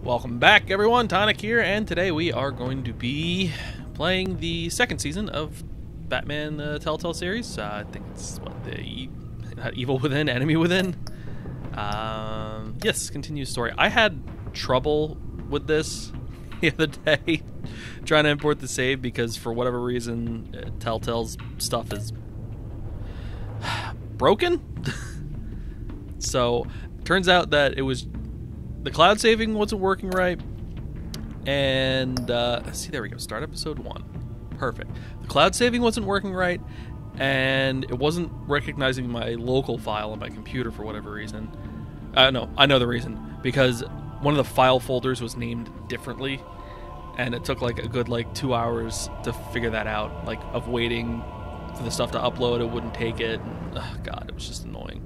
Welcome back, everyone. Tonic here, and today we are going to be playing the second season of Batman Telltale series. I think it's what not Evil Within, Enemy Within. Yes, continued story. I had trouble with this the other day trying to import the save because for whatever reason Telltale's stuff is broken. So turns out that it was the cloud saving wasn't working right, and see, there we go, start episode 1. Perfect. The cloud saving wasn't working right, and it wasn't recognizing my local file on my computer for whatever reason. No, I know the reason, because one of the file folders was named differently, and it took like a good 2 hours to figure that out, like of waiting for the stuff to upload. It wouldn't take it, and, oh god, it was just annoying.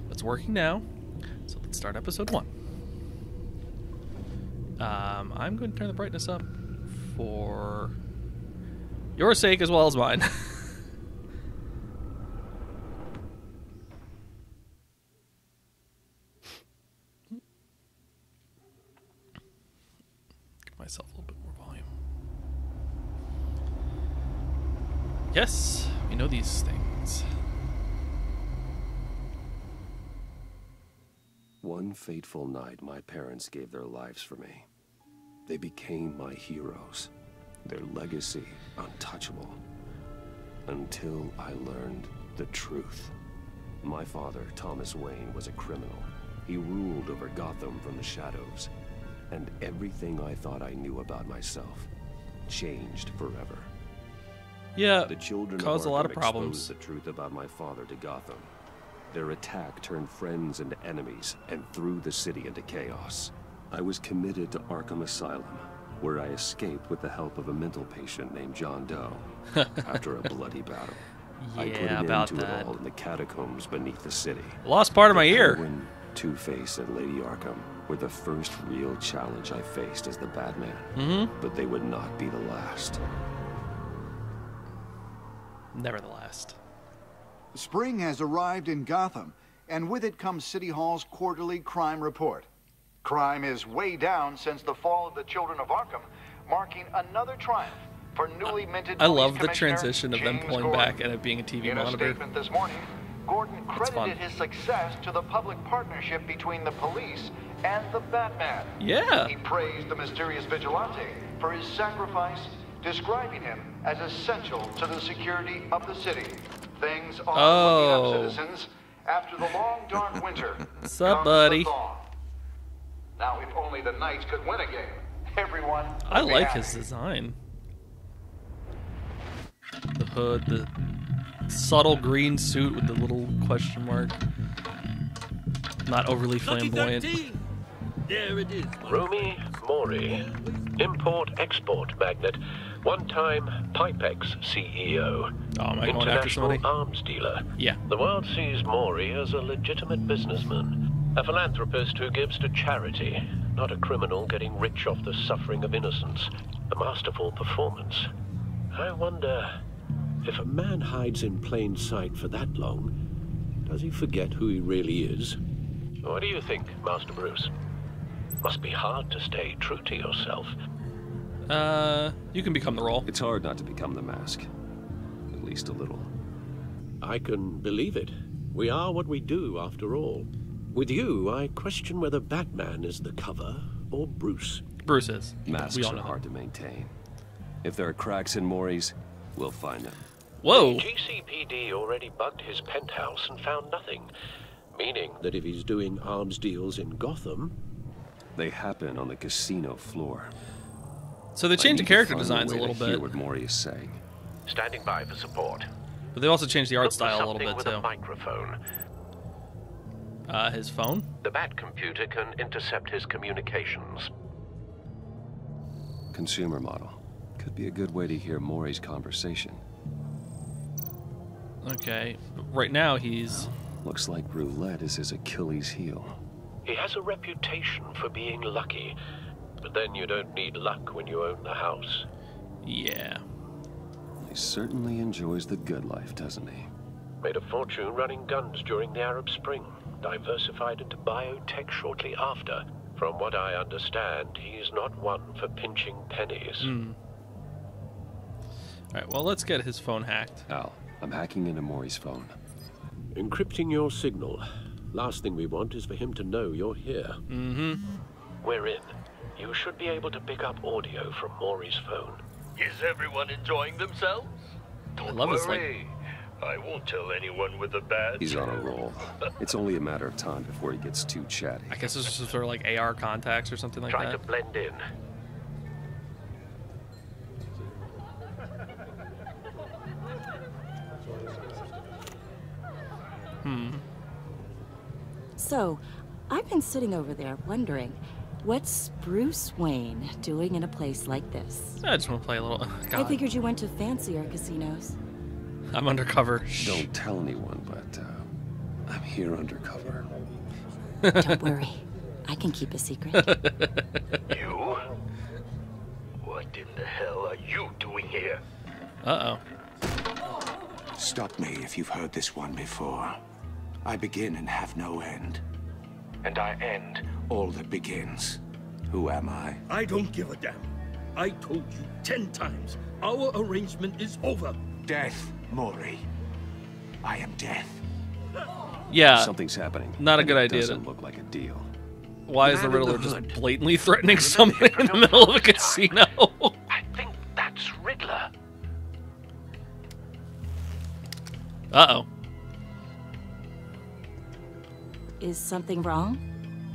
But it's working now, so let's start episode 1. I'm going to turn the brightness up for your sake as well as mine. Give myself a little bit more volume. Yes, we know these things. One fateful night, my parents gave their lives for me. They became my heroes, their legacy untouchable. Until I learned the truth. My father, Thomas Wayne, was a criminal. He ruled over Gotham from the shadows. And everything I thought I knew about myself changed forever. Yeah, the children caused a lot of problems. Exposed the truth about my father to Gotham. Their attack turned friends into enemies and threw the city into chaos. I was committed to Arkham Asylum, where I escaped with the help of a mental patient named John Doe after a bloody battle. Yeah, I put an about end to that. it all in the catacombs beneath the city. Lost part of my ear. Penguin, Two-Face, and Lady Arkham were the first real challenge I faced as the Batman. But they would not be the last. Never the last. Spring has arrived in Gotham, and with it comes City Hall's quarterly crime report. Crime is way down since the fall of the Children of Arkham, marking another triumph for newly minted I love police the commissioner transition of them James pulling Gordon. back and it being a TV In a monitor. statement this morning, Gordon That's fun. credited his success to the public partnership between the police and the Batman. Yeah. He praised the mysterious vigilante for his sacrifice, describing him as essential to the security of the city. Things are looking up, citizens. After the long, dark winter, What's up, comes buddy? the thaw. Now, if only the Knights could win a game, everyone would I be like happy. his design. The hood, the subtle green suit with the little question mark. Not overly flamboyant. 2013. There it is. Rumi Mori, import-export magnate, one-time Pipex CEO, Oh, am I going after somebody? international arms dealer. Yeah. The world sees Mori as a legitimate businessman, a philanthropist who gives to charity, not a criminal getting rich off the suffering of innocence. A masterful performance. I wonder, If a man hides in plain sight for that long, does he forget who he really is? what do you think, Master Bruce? Must be hard to stay true to yourself. You can become the role. It's hard not to become the mask. At least a little. I can believe it. We are what we do, after all. With you, I question whether Batman is the cover or Bruce. Bruce is. Masks We all are know hard that. to maintain. If there are cracks in Mori's, we'll find them. Whoa. The GCPD already bugged his penthouse and found nothing, meaning That if he's doing arms deals in Gotham, They happen on the casino floor. So they I changed the need to character find designs a way to little hear bit, what Mori is saying. standing by for support. but they also changed the art Look for style a little something bit with too. a microphone. His phone. The Bat computer can intercept his communications. Consumer model. Could be a good way to hear Mori's conversation. Okay. Right now he's. Looks like roulette is his Achilles heel. He has a reputation for being lucky, but then you don't need luck when you own the house. Yeah. He certainly enjoys the good life, doesn't he? Made a fortune running guns during the Arab Spring. Diversified into biotech shortly after. From what I understand, he's not one for pinching pennies. Alright, well, let's get his phone hacked. Al, I'm hacking into Maury's phone. Encrypting your signal. Last thing we want is for him to know you're here. We're in. You should be able to pick up audio from Maury's phone. Is everyone enjoying themselves? Don't love this, like- worry. I won't tell anyone with a badge. He's on a roll. It's only a matter of time before he gets too chatty. I guess this is sort of like AR contacts or something like Try that. to blend in. So, I've been sitting over there wondering, what's Bruce Wayne doing in a place like this? I just want to play a little. I God, figured you went to fancier casinos. I'm undercover. Shh. Don't tell anyone, but I'm here undercover. Don't worry, I can keep a secret. You? What in the hell are you doing here? Uh-oh. Stop me if you've heard this one before. I begin and have no end. And I end all that begins. Who am I? I don't give a damn. I told you 10 times. Our arrangement is over. Death, Maury. I am death. Yeah. Something's happening. Not a and good it idea Doesn't to- look like a deal. Why is the Man in the Riddler just hood. blatantly threatening somebody in the middle of a casino? I think that's Riddler. Uh-oh. Is something wrong?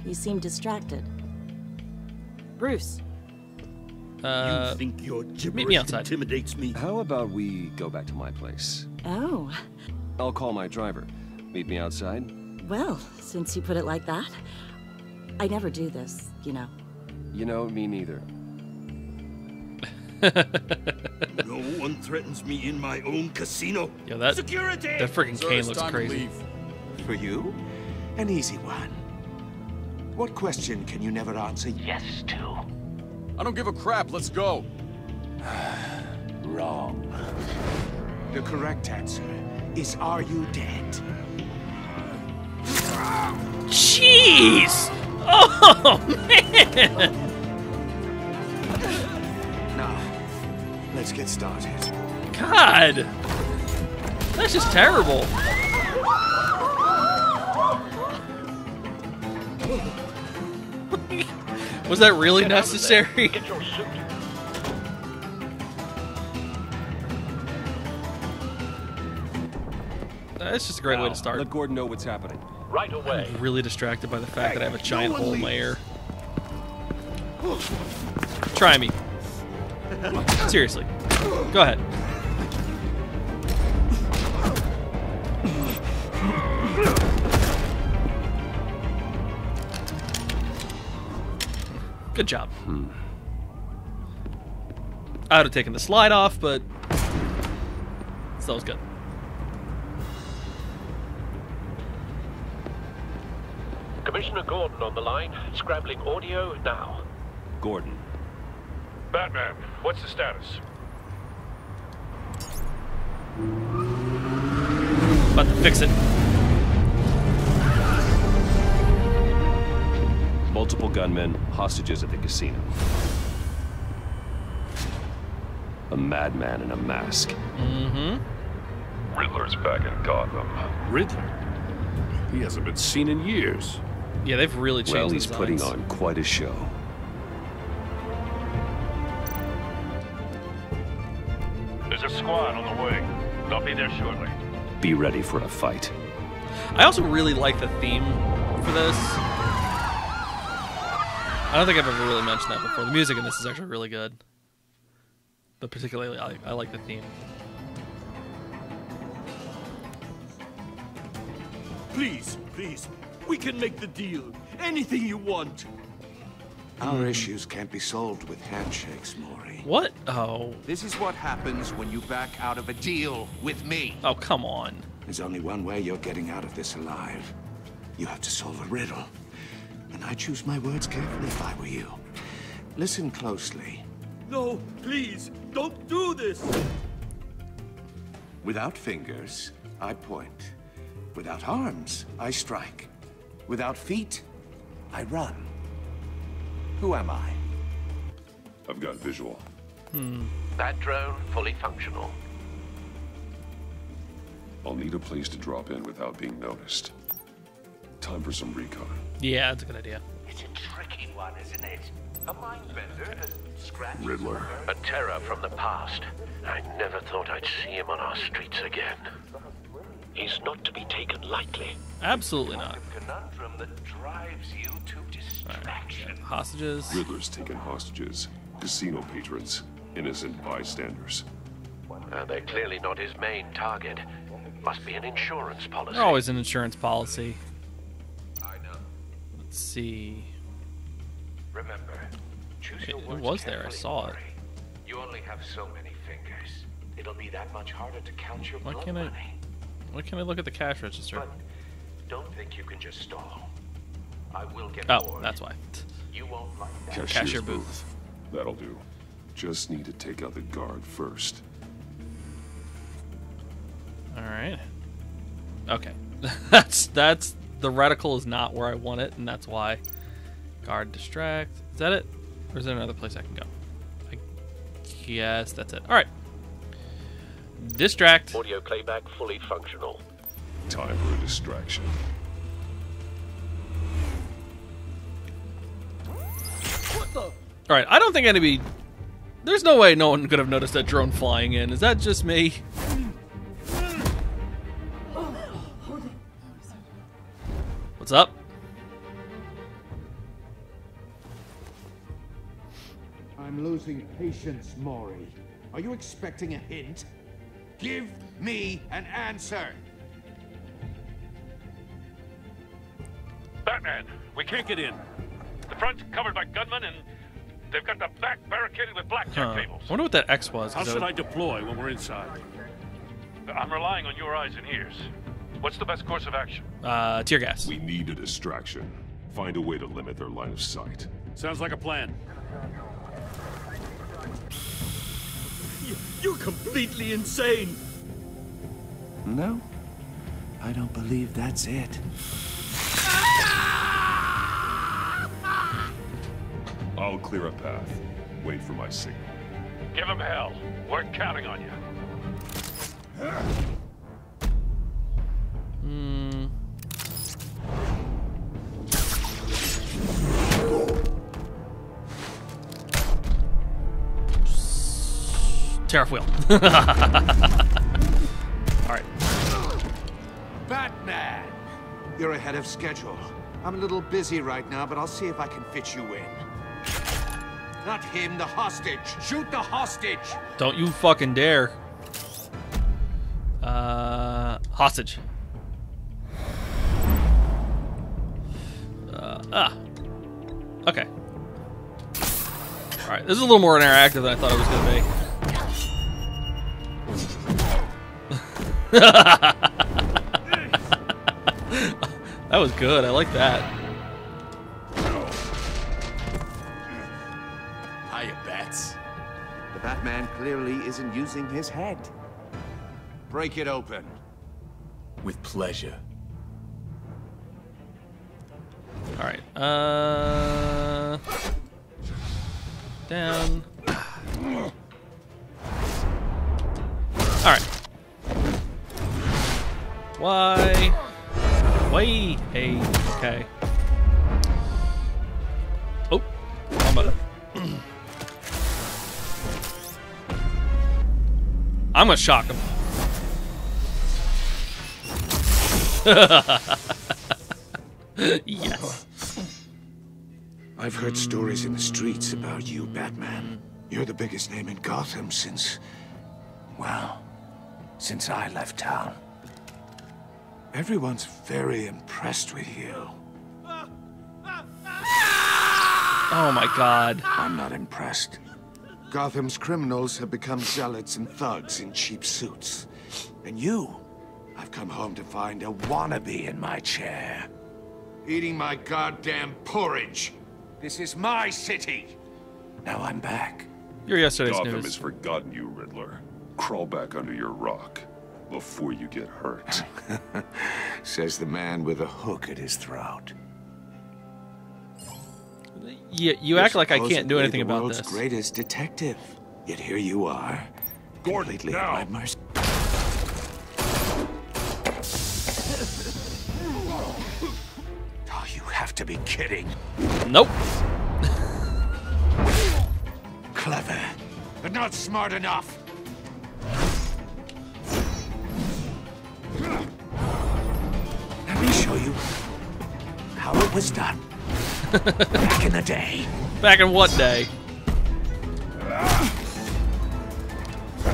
You seem distracted. Bruce, You think your meet me gibberish outside. intimidates me? How about we go back to my place? oh, I'll call my driver. Meet me outside. well, since you put it like that, I never do this, you know. You know, me neither. No one threatens me in my own casino. Yo, that Security! that freaking cane looks crazy. For you? An easy one. What question can you never answer Yes, to. I don't give a crap. Let's go. wrong? The correct answer is, are you dead? Jeez! Oh, man! Now, let's get started. God! That's just terrible. Was that really necessary? Get your suit. That's just a great way to start. Let Gordon know what's happening. Right away. I'm really distracted by the fact that I have a giant hole in my ear. Try me. Seriously. Go ahead. Good job. I would have taken the slide off, but still was good. Commissioner Gordon on the line. Scrabbling audio now. Gordon. Batman, what's the status? About to fix it. Multiple gunmen, hostages at the casino. A madman in a mask. Riddler's back in Gotham. Riddler? He hasn't been seen in years. Yeah, they've really changed Well, the he's putting designs. on quite a show. There's a squad on the way. They'll be there shortly. Be ready for a fight. I also really like the theme for this. I don't think I've ever really mentioned that before. The music in this is actually really good. But particularly, I like the theme. Please, please, we can make the deal. Anything you want. Our issues can't be solved with handshakes, Maury. What? Oh. This is what happens when you back out of a deal with me. Oh, come on. There's only one way you're getting out of this alive. You have to solve a riddle. And I choose my words carefully if I were you. Listen closely. No, please, don't do this. Without fingers, I point. Without arms, I strike. Without feet, I run. Who am I? I've got visual. That drone fully functional. I'll need a place to drop in without being noticed. Time for some recon. Yeah, that's a good idea. It's a tricky one, isn't it? A mind bender that scratches. Riddler. A terror from the past. I never thought I'd see him on our streets again. He's not to be taken lightly. Absolutely not. A conundrum that drives you to distraction. Hostages. Riddler's taken hostages. Casino patrons. Innocent bystanders. They're clearly not his main target. Must be an insurance policy. They're always an insurance policy. I know. Let's see. Remember, choose your It words was there, I carefully, saw it. Maury. You only have so many fingers. It'll be that much harder to count your Why blood can't I? money. Why can't I look at the cash register? But don't think you can just stall. I will get Oh, bored. that's why. You won't like that. Cashier booth. That'll do. Just need to take out the guard first. All right. Okay. that's the reticle is not where I want it, and that's why. Guard distract. Is that it? Or is there another place I can go? I guess that's it. All right. Distract. Audio playback fully functional. Time for a distraction. All right. I don't think anybody. There's no way no one could have noticed that drone flying in. Is that just me? What's up? I'm losing patience, Maury. Are you expecting a hint? Give me an answer! Batman, we can't get in. The front's covered by gunmen, and they've got the back barricaded with blackjack tables. I wonder what that X was. How should I deploy when we're inside? I'm relying on your eyes and ears. What's the best course of action? Tear gas. We need a distraction. Find a way to limit their line of sight. Sounds like a plan. You're completely insane. No, I don't believe that's it. I'll clear a path. Wait for my signal. Give him hell. We're counting on you. Tariff wheel. All right. Batman! You're ahead of schedule. I'm a little busy right now, but I'll see if I can fit you in. Not him, the hostage! Shoot the hostage! Don't you fucking dare. Hostage. Okay. Alright, this is a little more interactive than I thought it was going to be. That was good. I like that. Hiya, Bats. The Batman clearly isn't using his head. Break it open. With pleasure. Alright, down. Alright. Why? Wait. Hey. Okay. Oh. Wrong button. I'm gonna shock him. Yes. I've heard stories in the streets about you, Batman. You're the biggest name in Gotham since... well, since I left town. Everyone's very impressed with you. Oh my God. I'm not impressed. Gotham's criminals have become zealots and thugs in cheap suits. And you, I've come home to find a wannabe in my chair. Eating my goddamn porridge. This is my city. Now I'm back. You're yesterday's Gotham news. has forgotten you, Riddler. Crawl back under your rock before you get hurt. Says the man with a hook at his throat. You act like I can't do anything about world's this. greatest detective. Yet here you are. Gordon, completely now. at my mercy. Oh, you have to be kidding. Nope. Clever, but not smart enough. Let me show you how it was done. Back in the day. Back in what day?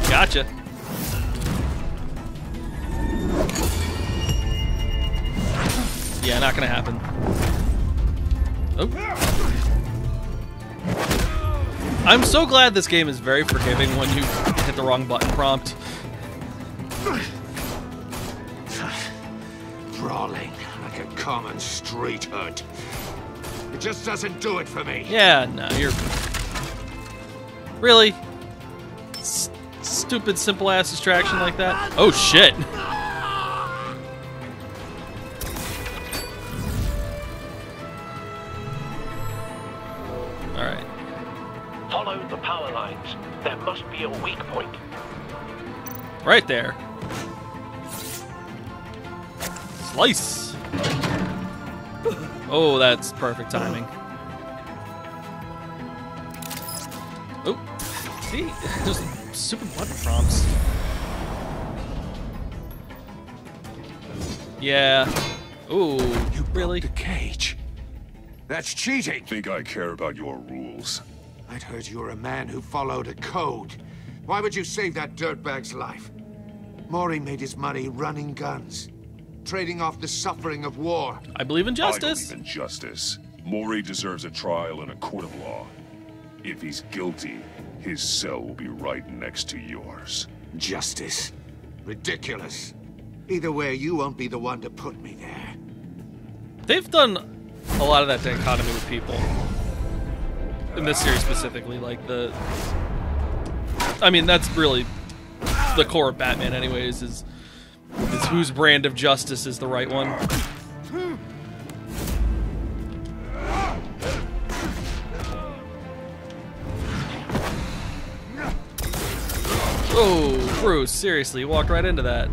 Gotcha. Yeah, not gonna happen. Oh. I'm so glad this game is very forgiving when you hit the wrong button prompt. Brawling like a common street hood. It just doesn't do it for me. Yeah, no, you're... Really? Stupid, simple-ass distraction like that? Oh, shit. Alright. Follow the power lines. There must be a weak point. Right there. Slice! Oh, that's perfect timing. Oh, see? Just super button prompts. Yeah. Ooh, You really? broke the cage. That's cheating. Think I care about your rules? I'd heard you were a man who followed a code. Why would you save that dirtbag's life? Maury made his money running guns, trading off the suffering of war. I believe in justice. I believe in justice. Maury deserves a trial in a court of law. If he's guilty, his cell will be right next to yours. Justice. Ridiculous. Either way, you won't be the one to put me there. They've done a lot of that dichotomy with people. In this series specifically, like the... I mean, that's really the core of Batman anyways, is whose brand of justice is the right one. Oh, Bruce, seriously, you walked right into that.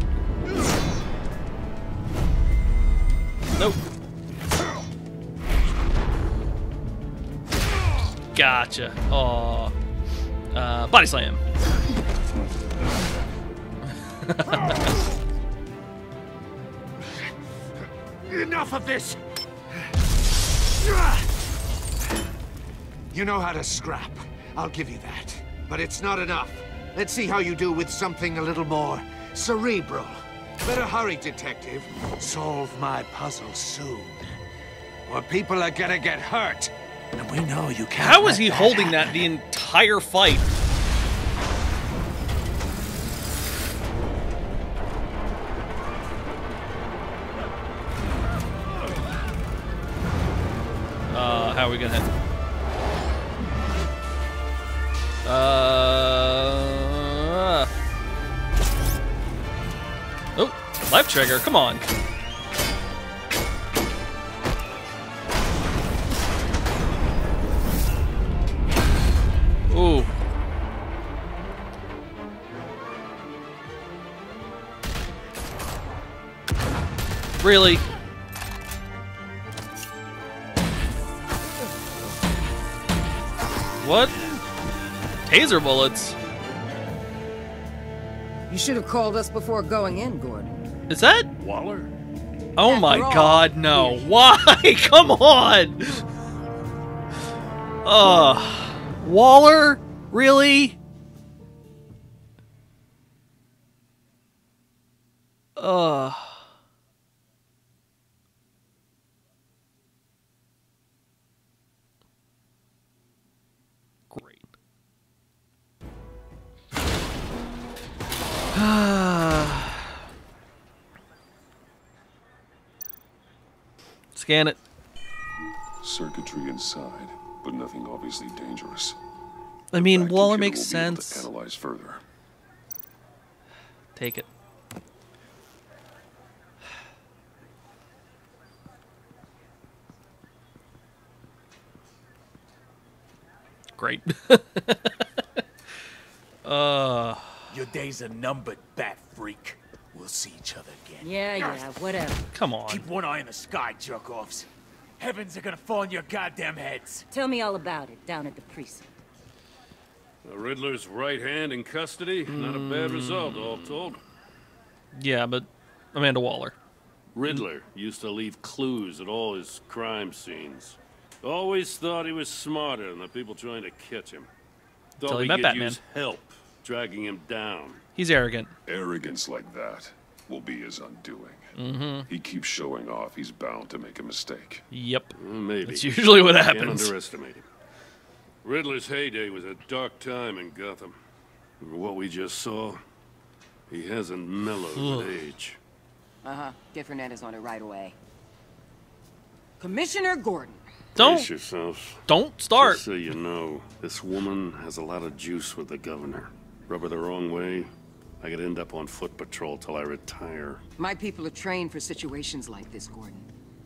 Nope. Gotcha. Aw. Body slam. Enough of this! You know how to scrap. I'll give you that. But it's not enough. Let's see how you do with something a little more cerebral. Better hurry, detective. Solve my puzzle soon. Or people are gonna get hurt. And we know you can't. How is he holding that the entire fight? How are we gonna hit? Oh, life trigger, come on. Ooh. Really? What? Taser bullets? You should have called us before going in, Gordon. Is that Waller? Oh my God, no. Why? Come on. Waller? Really? Great. Scan it. Circuitry inside, but nothing obviously dangerous. I mean, Back Waller computer makes will be able to sense. analyze further. Take it. Great. Your days are numbered, bat freak. We'll see each other again. Yeah, whatever. Come on. Keep one eye in the sky, jerk-offs. Heavens are gonna fall on your goddamn heads. Tell me all about it down at the precinct. The Riddler's right hand in custody. Not a bad result, all told. Yeah, but Amanda Waller. Riddler used to leave clues at all his crime scenes. Always thought he was smarter than the people trying to catch him. Till Thought he he met could Batman. use help dragging him down. He's arrogant. Arrogance like that will be his undoing. Mm-hmm. He keeps showing off. He's bound to make a mistake. Yep. Maybe. That's usually what Can't happens. underestimate him. Riddler's heyday was a dark time in Gotham. For what we just saw, he hasn't mellowed with age. Get Fernandez on it right away. Commissioner Gordon. Brace yourself. Don't start. Just so you know, this woman has a lot of juice with the governor. Rub her the wrong way, I could end up on foot patrol till I retire. My people are trained for situations like this, Gordon.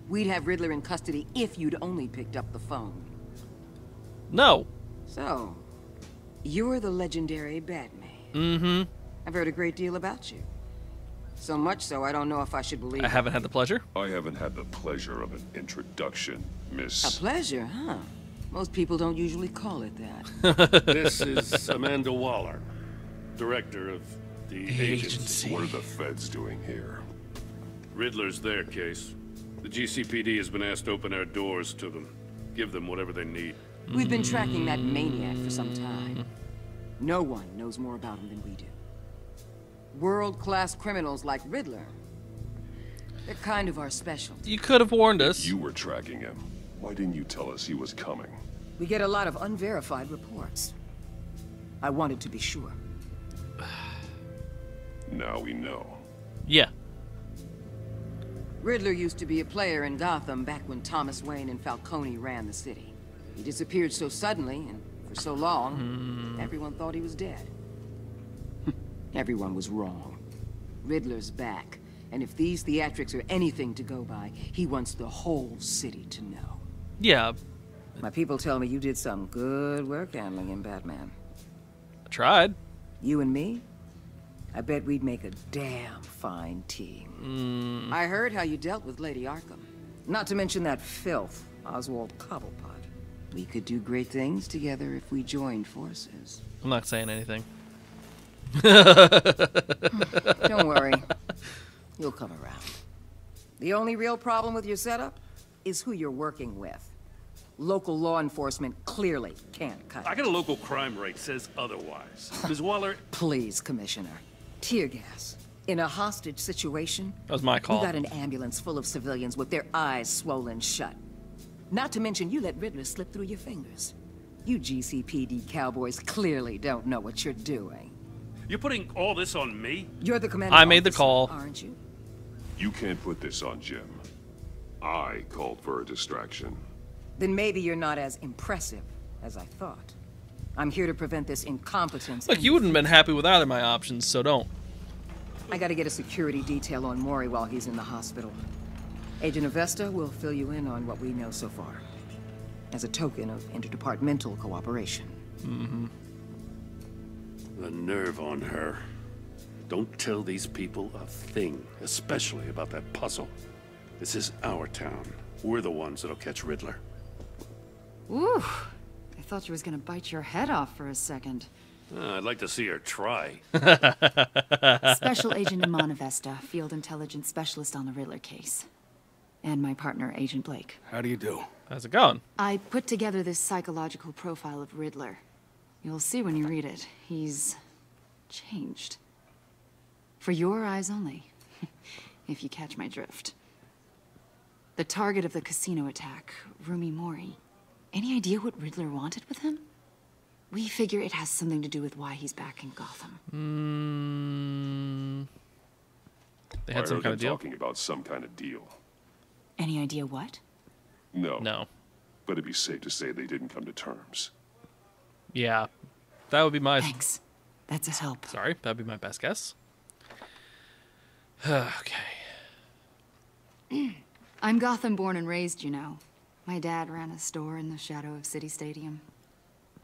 We'd have Riddler in custody if you'd only picked up the phone. No. So, you're the legendary Batman. Mm-hmm. I've heard a great deal about you. So much so, I don't know if I should believe I haven't had the pleasure. I haven't had the pleasure of an introduction, Miss... A pleasure, huh? Most people don't usually call it that. This is Amanda Waller, director of the agency. What are the feds doing here? Riddler's their case. The GCPD has been asked to open our doors to them. Give them whatever they need. We've been tracking that maniac for some time. No one knows more about him than we do. World-class criminals like Riddler. They're kind of our specialty. You could have warned us. You were tracking him. Why didn't you tell us he was coming? We get a lot of unverified reports. I wanted to be sure. Now we know. Yeah. Riddler used to be a player in Gotham back when Thomas Wayne and Falcone ran the city. He disappeared so suddenly and for so long, everyone thought he was dead. Everyone was wrong. Riddler's back, and if these theatrics are anything to go by, he wants the whole city to know. Yeah. My people tell me you did some good work handling him, Batman. I tried. You and me? I bet we'd make a damn fine team. I heard how you dealt with Lady Arkham. Not to mention that filth, Oswald Cobblepot. We could do great things together if we joined forces. I'm not saying anything. Don't worry. You'll come around. The only real problem with your setup is who you're working with. Local law enforcement clearly can't cut I got a local crime rate says otherwise. Ms. Waller... Please, Commissioner. Tear gas. In a hostage situation... That was my call. You got an ambulance full of civilians with their eyes swollen shut. Not to mention you let Riddler slip through your fingers. You GCPD cowboys clearly don't know what you're doing. You're putting all this on me? You're the commander. I made the call. Aren't you? You can't put this on Jim. I called for a distraction. Then maybe you're not as impressive as I thought. I'm here to prevent this incompetence. Look, you wouldn't have been happy with either of my options, so don't. I gotta get a security detail on Maury while he's in the hospital. Agent Avesta will fill you in on what we know so far, as a token of interdepartmental cooperation. The nerve on her. Don't tell these people a thing, especially about that puzzle. This is our town. We're the ones that'll catch Riddler. Ooh, I thought you was gonna bite your head off for a second. I'd like to see her try. Special Agent Iman Avesta, Field Intelligence Specialist on the Riddler case. And my partner, Agent Blake. How do you do? How's it going? I put together this psychological profile of Riddler. You'll see when you read it. He's changed. For your eyes only, if you catch my drift. The target of the casino attack, Rumi Mori. Any idea what Riddler wanted with him? We figure it has something to do with why he's back in Gotham. They had some kind of deal? Talking about some kind of deal. Any idea what? No. No. But it'd be safe to say they didn't come to terms. Yeah. That would be my... Thanks. That's a help. Sorry, that'd be my best guess. Okay. I'm Gotham born and raised, you know. My dad ran a store in the shadow of City Stadium.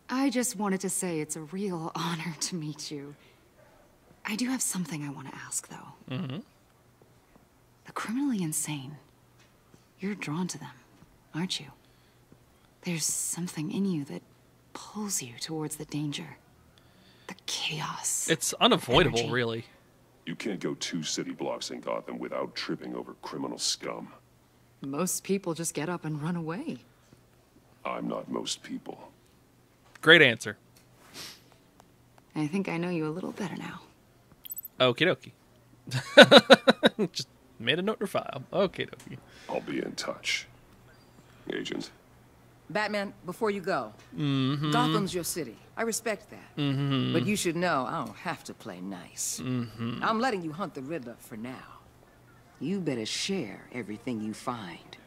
I just wanted to say it's a real honor to meet you. I do have something I want to ask, though. Mm-hmm. The criminally insane. You're drawn to them, aren't you? There's something in you that pulls you towards the danger. The chaos. It's unavoidable, energy. really. You can't go 2 city blocks in Gotham without tripping over criminal scum. Most people just get up and run away. I'm not most people. Great answer. I think I know you a little better now. Okie dokie. Just made a note in her file. Okie dokie. I'll be in touch. Agent. Batman, before you go, Mm-hmm. Gotham's your city. I respect that. Mm-hmm. But you should know I don't have to play nice. Mm-hmm. I'm letting you hunt the Riddler for now. You better share everything you find.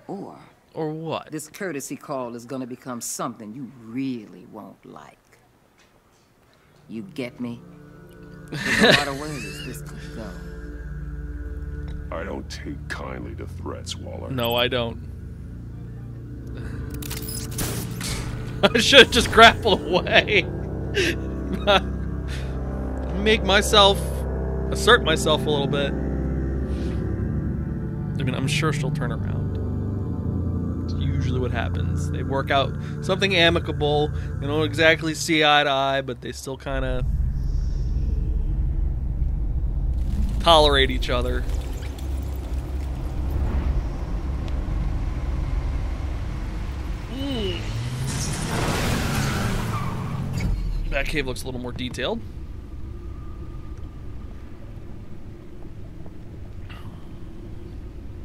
Or what? This courtesy call is gonna become something you really won't like. You get me? There's a lot of ways this could go. I don't take kindly to threats, Waller. No, I don't. I should have just grappled away. Make myself... assert myself a little bit. I mean, I'm sure she'll turn around. It's usually what happens. They work out something amicable. They don't exactly see eye to eye, but they still kind of tolerate each other. That cave looks a little more detailed.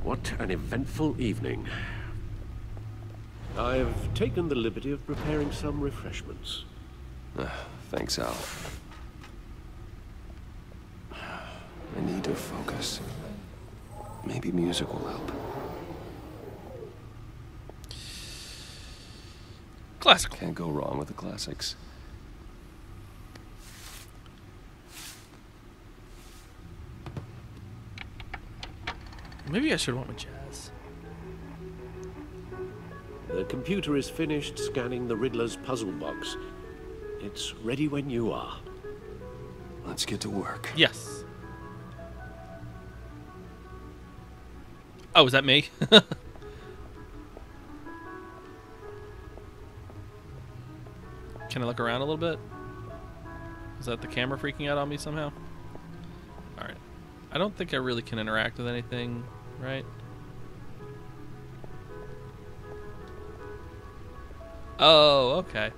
What an eventful evening. I've taken the liberty of preparing some refreshments. Thanks, Al. I need to focus. Maybe music will help. Classical. Can't go wrong with the classics. Maybe I should have went with jazz. The computer is finished scanning the Riddler's puzzle box. It's ready when you are. Let's get to work. Yes. Oh, is that me? Can I look around a little bit? Is that the camera freaking out on me somehow? Alright. I don't think I really can interact with anything, right? Oh, okay.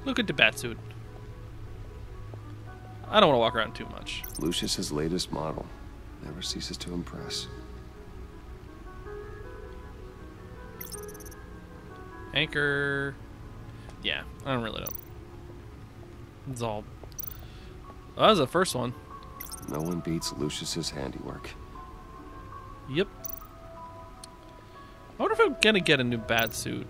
Look at the batsuit. I don't want to walk around too much. Lucius's latest model. Never ceases to impress. Anchor. Yeah, I don't really know. It's all... Oh, that was the first one. No one beats Lucius's handiwork. Yep. I wonder if I'm gonna get a new batsuit.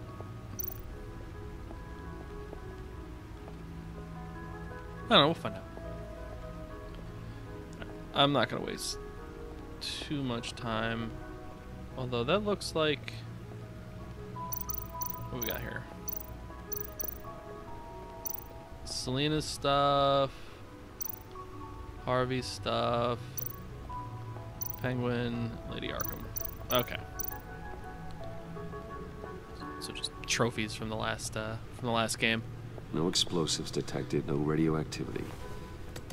I don't know, we'll find out. I'm not gonna waste too much time. Although that looks like... What we got here? Selena's stuff. Harvey's stuff. Penguin. Lady Arkham. Okay. So just trophies from the last game. No explosives detected, no radioactivity.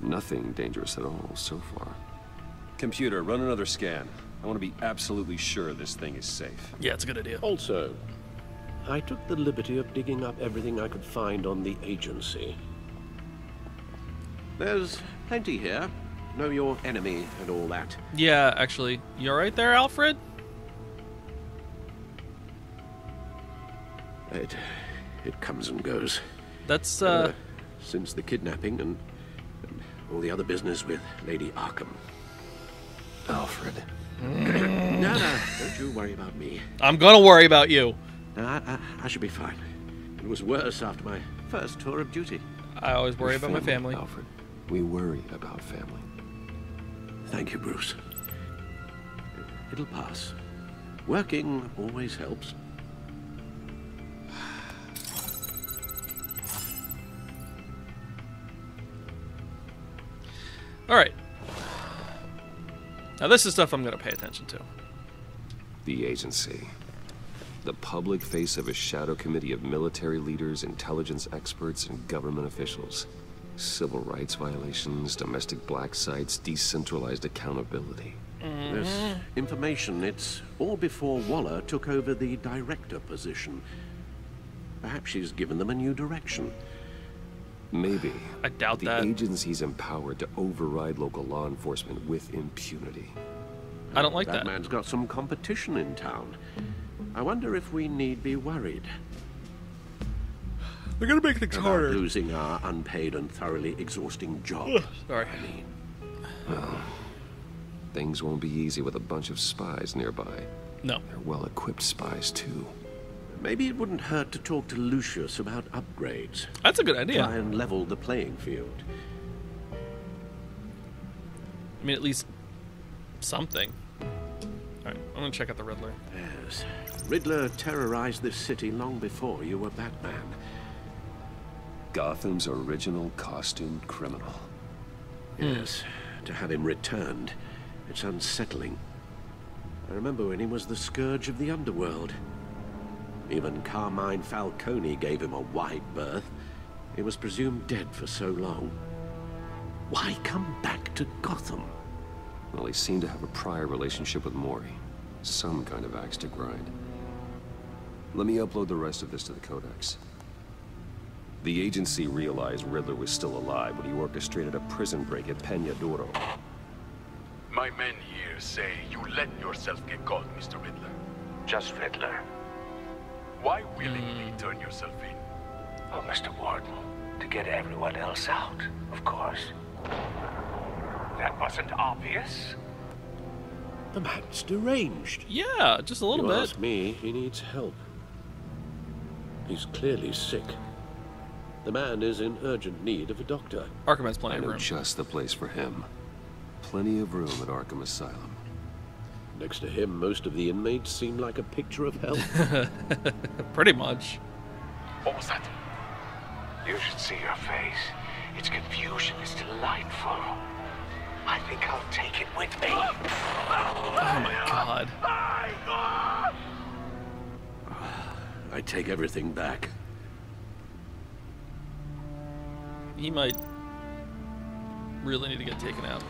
Nothing dangerous at all so far. Computer, run another scan. I want to be absolutely sure this thing is safe. Yeah, it's a good idea. Also, I took the liberty of digging up everything I could find on the agency. There's plenty here. Know your enemy and all that. Yeah, actually. You alright there, Alfred? It comes and goes. That's, since the kidnapping and all the other business with Lady Arkham. Alfred. No, don't you worry about me. I'm gonna worry about you. I should be fine. It was worse after my first tour of duty. I always worry about my family. Alfred. We worry about family. Thank you, Bruce. It'll pass. Working always helps. All right. Now this is stuff I'm going to pay attention to. The agency. The public face of a shadow committee of military leaders, intelligence experts, and government officials. Civil rights violations, domestic black sites, decentralized accountability. This information, it's all before Waller took over the director position. Perhaps she's given them a new direction. Maybe. I doubt that. The agency's empowered to override local law enforcement with impunity. I don't like that. That man's got some competition in town. I wonder if we need be worried. They're gonna make things harder. Losing our unpaid and thoroughly exhausting job. Sorry. I mean, Well, things won't be easy with a bunch of spies nearby. No. They're well-equipped spies, too. maybe it wouldn't hurt to talk to Lucius about upgrades. That's a good idea. Try and level the playing field. I mean, at least something. Alright, I'm gonna check out the Riddler. Yes. Riddler terrorized this city long before you were Batman. Gotham's original costumed criminal. Yes. To have him returned, it's unsettling. I remember when he was the scourge of the underworld. Even Carmine Falcone gave him a wide berth. He was presumed dead for so long. Why come back to Gotham? Well, he seemed to have a prior relationship with Mori. Some kind of axe to grind. Let me upload the rest of this to the Codex. The agency realized Riddler was still alive when he orchestrated a prison break at Peña Duro. My men here say you let yourself get caught, Mr. Riddler. Just Riddler. Why willingly turn yourself in? Oh, Mr. Warden, to get everyone else out, of course. That wasn't obvious. The man's deranged. Yeah, just a little you bit. Ask me, he needs help. He's clearly sick. The man is in urgent need of a doctor. Arkham has plenty I of know room. just the place for him. Plenty of room at Arkham Asylum. Next to him, most of the inmates seem like a picture of hell. Pretty much. What was that? You should see your face. Its confusion is delightful. I think I'll take it with me. Oh my god. I take everything back. He might really need to get taken out.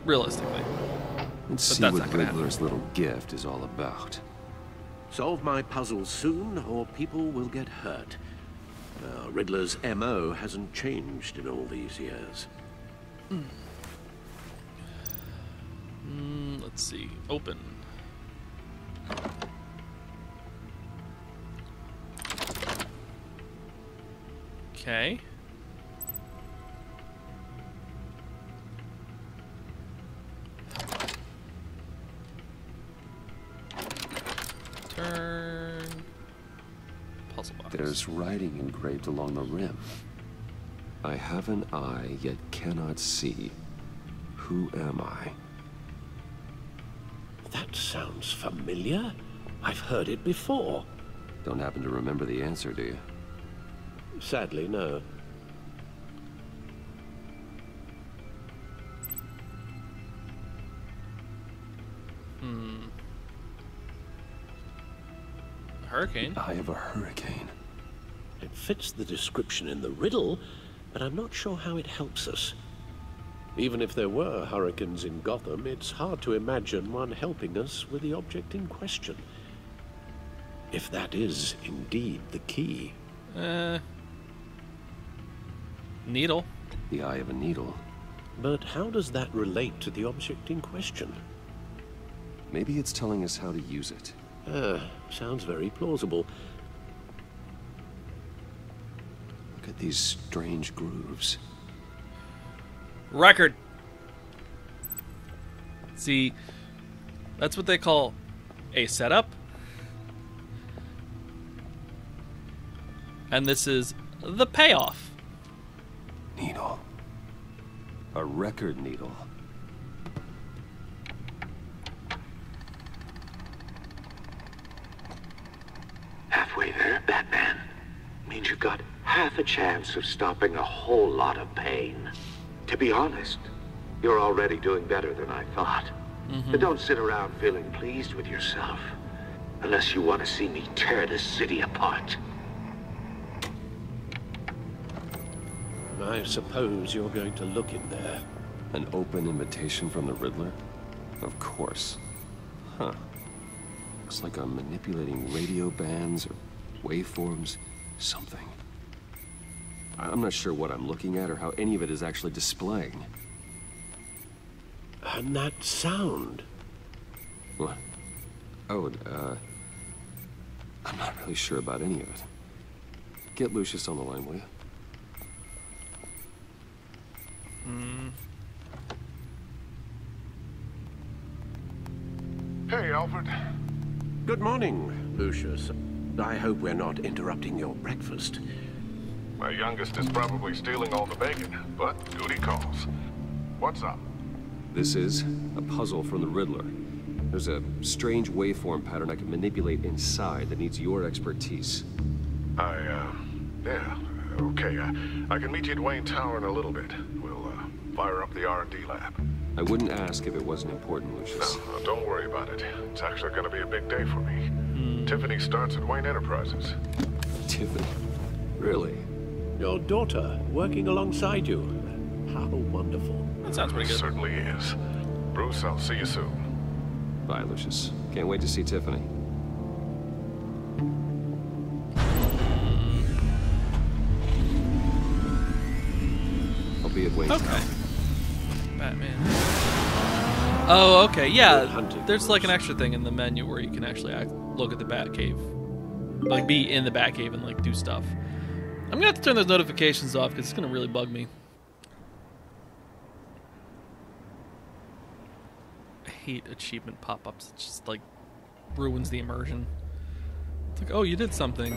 Realistically. Let's see that's what not gonna happen. Riddler's little gift is all about. Solve my puzzles soon, or people will get hurt. Riddler's MO hasn't changed in all these years. Let's see. Open. Okay. Turn. Puzzle box. There's writing engraved along the rim. I have an eye, yet cannot see. Who am I? That sounds familiar. I've heard it before. Don't happen to remember the answer, do you? Sadly, no. Hurricane? I have a hurricane. It fits the description in the riddle, but I'm not sure how it helps us. Even if there were hurricanes in Gotham, it's hard to imagine one helping us with the object in question. If that is indeed the key. Needle. The eye of a needle. But how does that relate to the object in question? Maybe it's telling us how to use it. Sounds very plausible. Look at these strange grooves. Record. See, that's what they call a setup. And this is the payoff. Needle. A record needle. Halfway there, Batman. Means you've got half a chance of stopping a whole lot of pain. To be honest, you're already doing better than I thought. But don't sit around feeling pleased with yourself. Unless you want to see me tear this city apart. I suppose you're going to look in there. An open invitation from the Riddler? Of course. Huh. Looks like I'm manipulating radio bands or waveforms, something. I'm not sure what I'm looking at or how any of it is actually displaying. And that sound. What? Oh, I'm not really sure about any of it. Get Lucius on the line, will you? Hey, Alfred. Good morning, Lucius. I hope we're not interrupting your breakfast. My youngest is probably stealing all the bacon, but duty calls. What's up? This is a puzzle from the Riddler. There's a strange waveform pattern I can manipulate inside that needs your expertise. Yeah, okay. I can meet you at Wayne Tower in a little bit. We'll, fire up the R&D lab. I wouldn't ask if it wasn't important, Lucius. No, don't worry about it. It's actually gonna be a big day for me. Tiffany starts at Wayne Enterprises. Tiffany? Really? Your daughter working alongside you. How wonderful. That sounds pretty good. Certainly is. Bruce, I'll see you soon. Bye, Lucius. Can't wait to see Tiffany. I'll be at Wayne's Okay. Batman. Oh, okay. Yeah, there's like an extra thing in the menu where you can actually look at the Batcave. Like, be in the Batcave and, like, do stuff. I'm gonna have to turn those notifications off because it's gonna really bug me. I hate achievement pop-ups. It just, like, ruins the immersion. It's like, oh, you did something.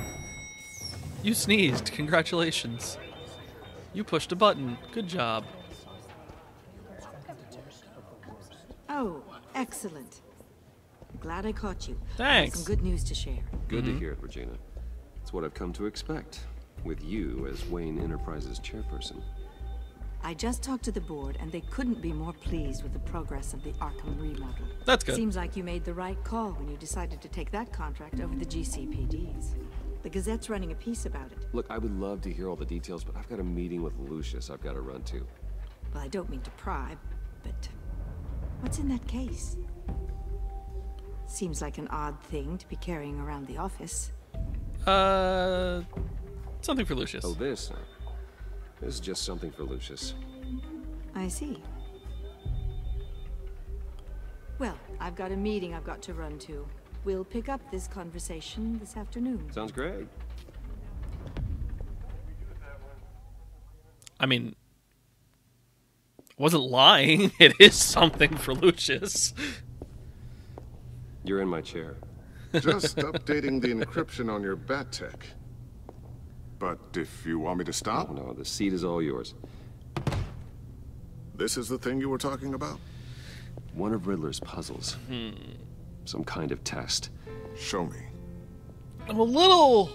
You sneezed. Congratulations. You pushed a button. Good job. Oh, excellent. Glad I caught you. Thanks. Some good news to share. Good to hear it, Regina. It's what I've come to expect, with you as Wayne Enterprises chairperson. I just talked to the board, and they couldn't be more pleased with the progress of the Arkham remodel. That's good. Seems like you made the right call when you decided to take that contract over the GCPD's. The Gazette's running a piece about it. Look, I would love to hear all the details, but I've got a meeting with Lucius I've got to run to. Well, I don't mean to pry, but what's in that case? Seems like an odd thing to be carrying around the office. Something for Lucius. Oh, this? This is just something for Lucius. I see. Well, I've got a meeting I've got to run to. We'll pick up this conversation this afternoon. Sounds great. I mean, I wasn't lying. It is something for Lucius. You're in my chair. Just updating the encryption on your Bat-Tech. But if you want me to stop? Oh, no, the seat is all yours. This is the thing you were talking about? One of Riddler's puzzles. Some kind of test. Show me. I'm a little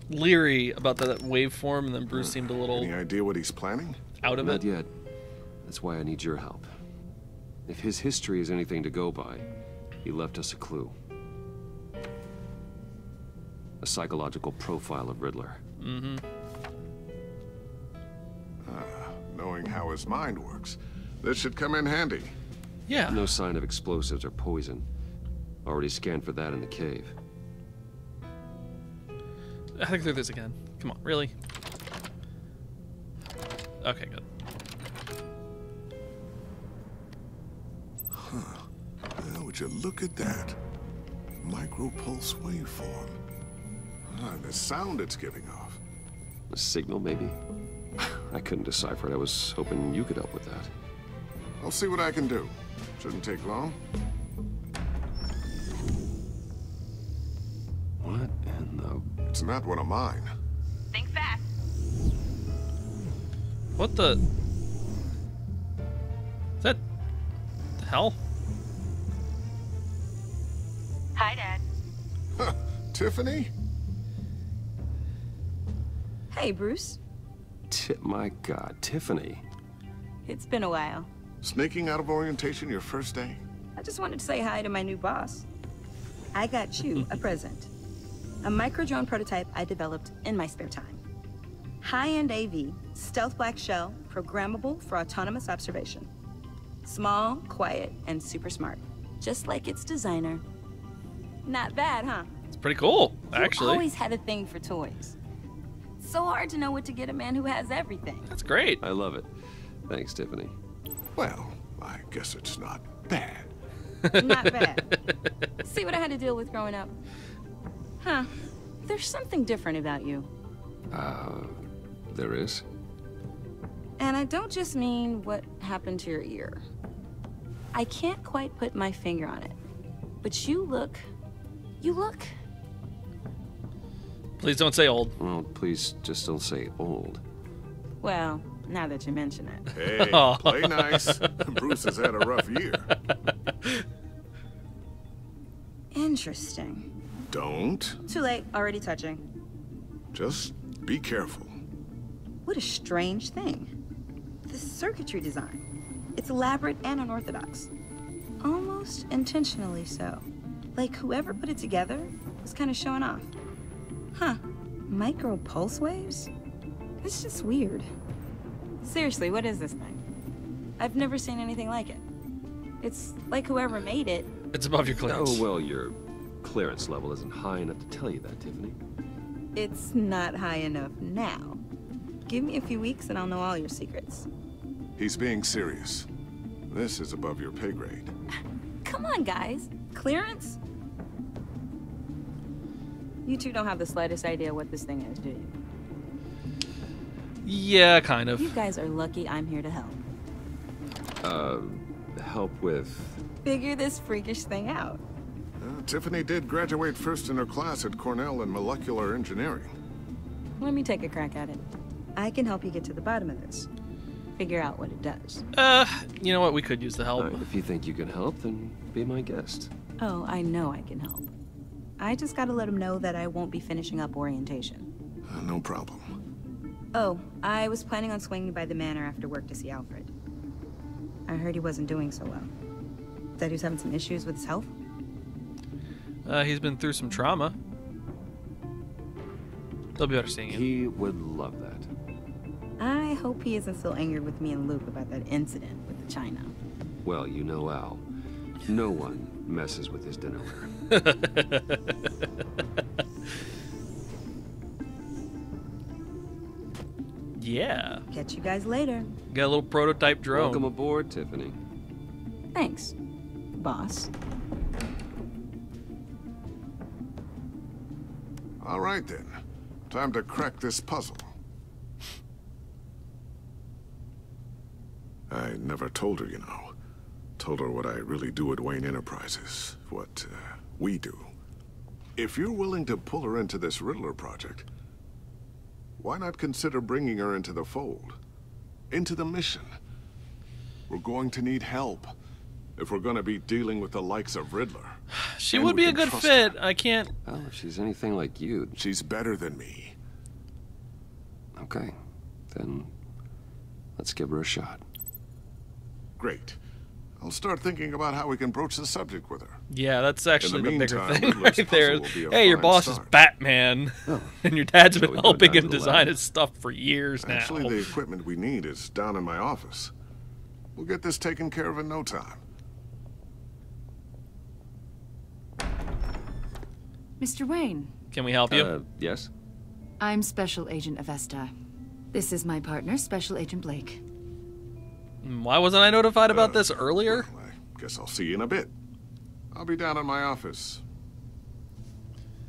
leery about that waveform, and then Bruce seemed a little... Any idea what he's planning? Out of Not it? yet. That's why I need your help. If his history is anything to go by, he left us a clue. A psychological profile of Riddler. Knowing how his mind works, this should come in handy. Yeah. No sign of explosives or poison. Already scanned for that in the cave. I think through this again. Come on, really? Okay, good. Well, would you look at that? Micropulse waveform. The sound it's giving off. A signal, maybe? I couldn't decipher it. I was hoping you could help with that. I'll see what I can do. Shouldn't take long. What in the... It's not one of mine. Think fast. What the... Is that... the hell? Hi, Dad. Tiffany? Hey, Bruce. My God, Tiffany. It's been a while. Sneaking out of orientation your first day? I just wanted to say hi to my new boss. I got you a present. A micro-drone prototype I developed in my spare time. High-end AV, stealth black shell, programmable for autonomous observation. Small, quiet, and super smart. Just like its designer. Not bad, huh? It's pretty cool, actually. You always had a thing for toys. So hard to know what to get a man who has everything. That's great. I love it. Thanks, Tiffany. Well, I guess it's not bad. Not bad. See what I had to deal with growing up? Huh. There's something different about you. There is? And I don't just mean what happened to your ear. I can't quite put my finger on it. But you look... Please don't say old. Well, please just don't say old. Well, now that you mention it. Hey, play nice. Bruce has had a rough year. Interesting. Don't. Too late, already touching. Just be careful. What a strange thing. The circuitry design. It's elaborate and unorthodox. Almost intentionally so. Like whoever put it together was kind of showing off. Huh. Micro pulse waves? It's just weird. Seriously, what is this thing? I've never seen anything like it. It's like whoever made it. It's above your clearance. Oh, well, your clearance level isn't high enough to tell you that, Tiffany. It's not high enough now. Give me a few weeks and I'll know all your secrets. He's being serious. This is above your pay grade. Come on, guys. Clearance? You two don't have the slightest idea what this thing is, do you? Yeah, kind of. You guys are lucky I'm here to help. Help with... Figure this freakish thing out. Tiffany did graduate first in her class at Cornell in molecular engineering. Let me take a crack at it. I can help you get to the bottom of this. Figure out what it does. You know what? We could use the help. If you think you can help, then be my guest. Oh, I know I can help. I just gotta let him know that I won't be finishing up orientation. No problem. Oh, I was planning on swinging by the manor after work to see Alfred. I heard he wasn't doing so well. That he was having some issues with his health? He's been through some trauma. They'll be better seeing him. He would love that. I hope he isn't still angry with me and Luke about that incident with the china. Well, you know Al. No one messes with his dinnerware. Yeah. Catch you guys later. Got a little prototype drone. Welcome aboard, Tiffany. Thanks, boss. All right, then. Time to crack this puzzle. I never told her, you know. Told her what I really do at Wayne Enterprises. What we do. If you're willing to pull her into this Riddler project, why not consider bringing her into the fold? Into the mission? We're going to need help if we're going to be dealing with the likes of Riddler. She would be a good fit. I can't... Well, if she's anything like you... She's better than me. Okay. Then let's give her a shot. Great. I'll start thinking about how we can broach the subject with her. Yeah, that's actually the bigger meantime, thing Riddler's right there. puzzle will be a Hey, your fine boss start. is Batman, and your dad's been we go helping down him to the design lab? his stuff for years now. Actually, the equipment we need is down in my office. We'll get this taken care of in no time. Mr. Wayne, Can we help you? Yes? I'm Special Agent Avesta. This is my partner, Special Agent Blake. Why wasn't I notified about this earlier? Well, I guess I'll see you in a bit. I'll be down in my office.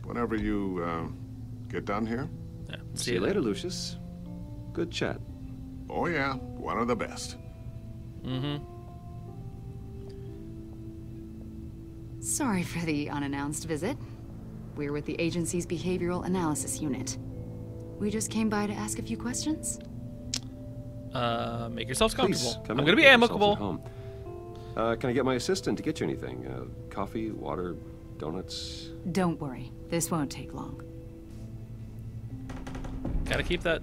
Whenever you, get done here. Yeah, See you later, Lucius. Good chat. Oh yeah, one of the best. Mm-hmm. Sorry for the unannounced visit. We're with the agency's behavioral analysis unit. We just came by to ask a few questions. Make yourselves comfortable. Please, come I'm in, going to be make yourselves amicable. at home. Can I get my assistant to get you anything? Coffee, water, Donuts? Don't worry. This won't take long. Gotta keep that,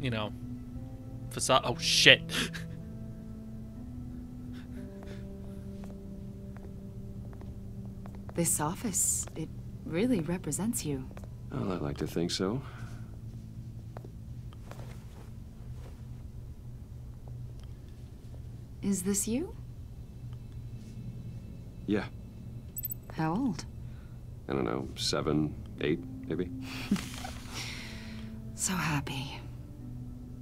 you know, facade. Oh, shit. This office, it really represents you. Well, I'd like to think so. Is this you? Yeah. How old? I don't know, 7, 8, maybe? So happy.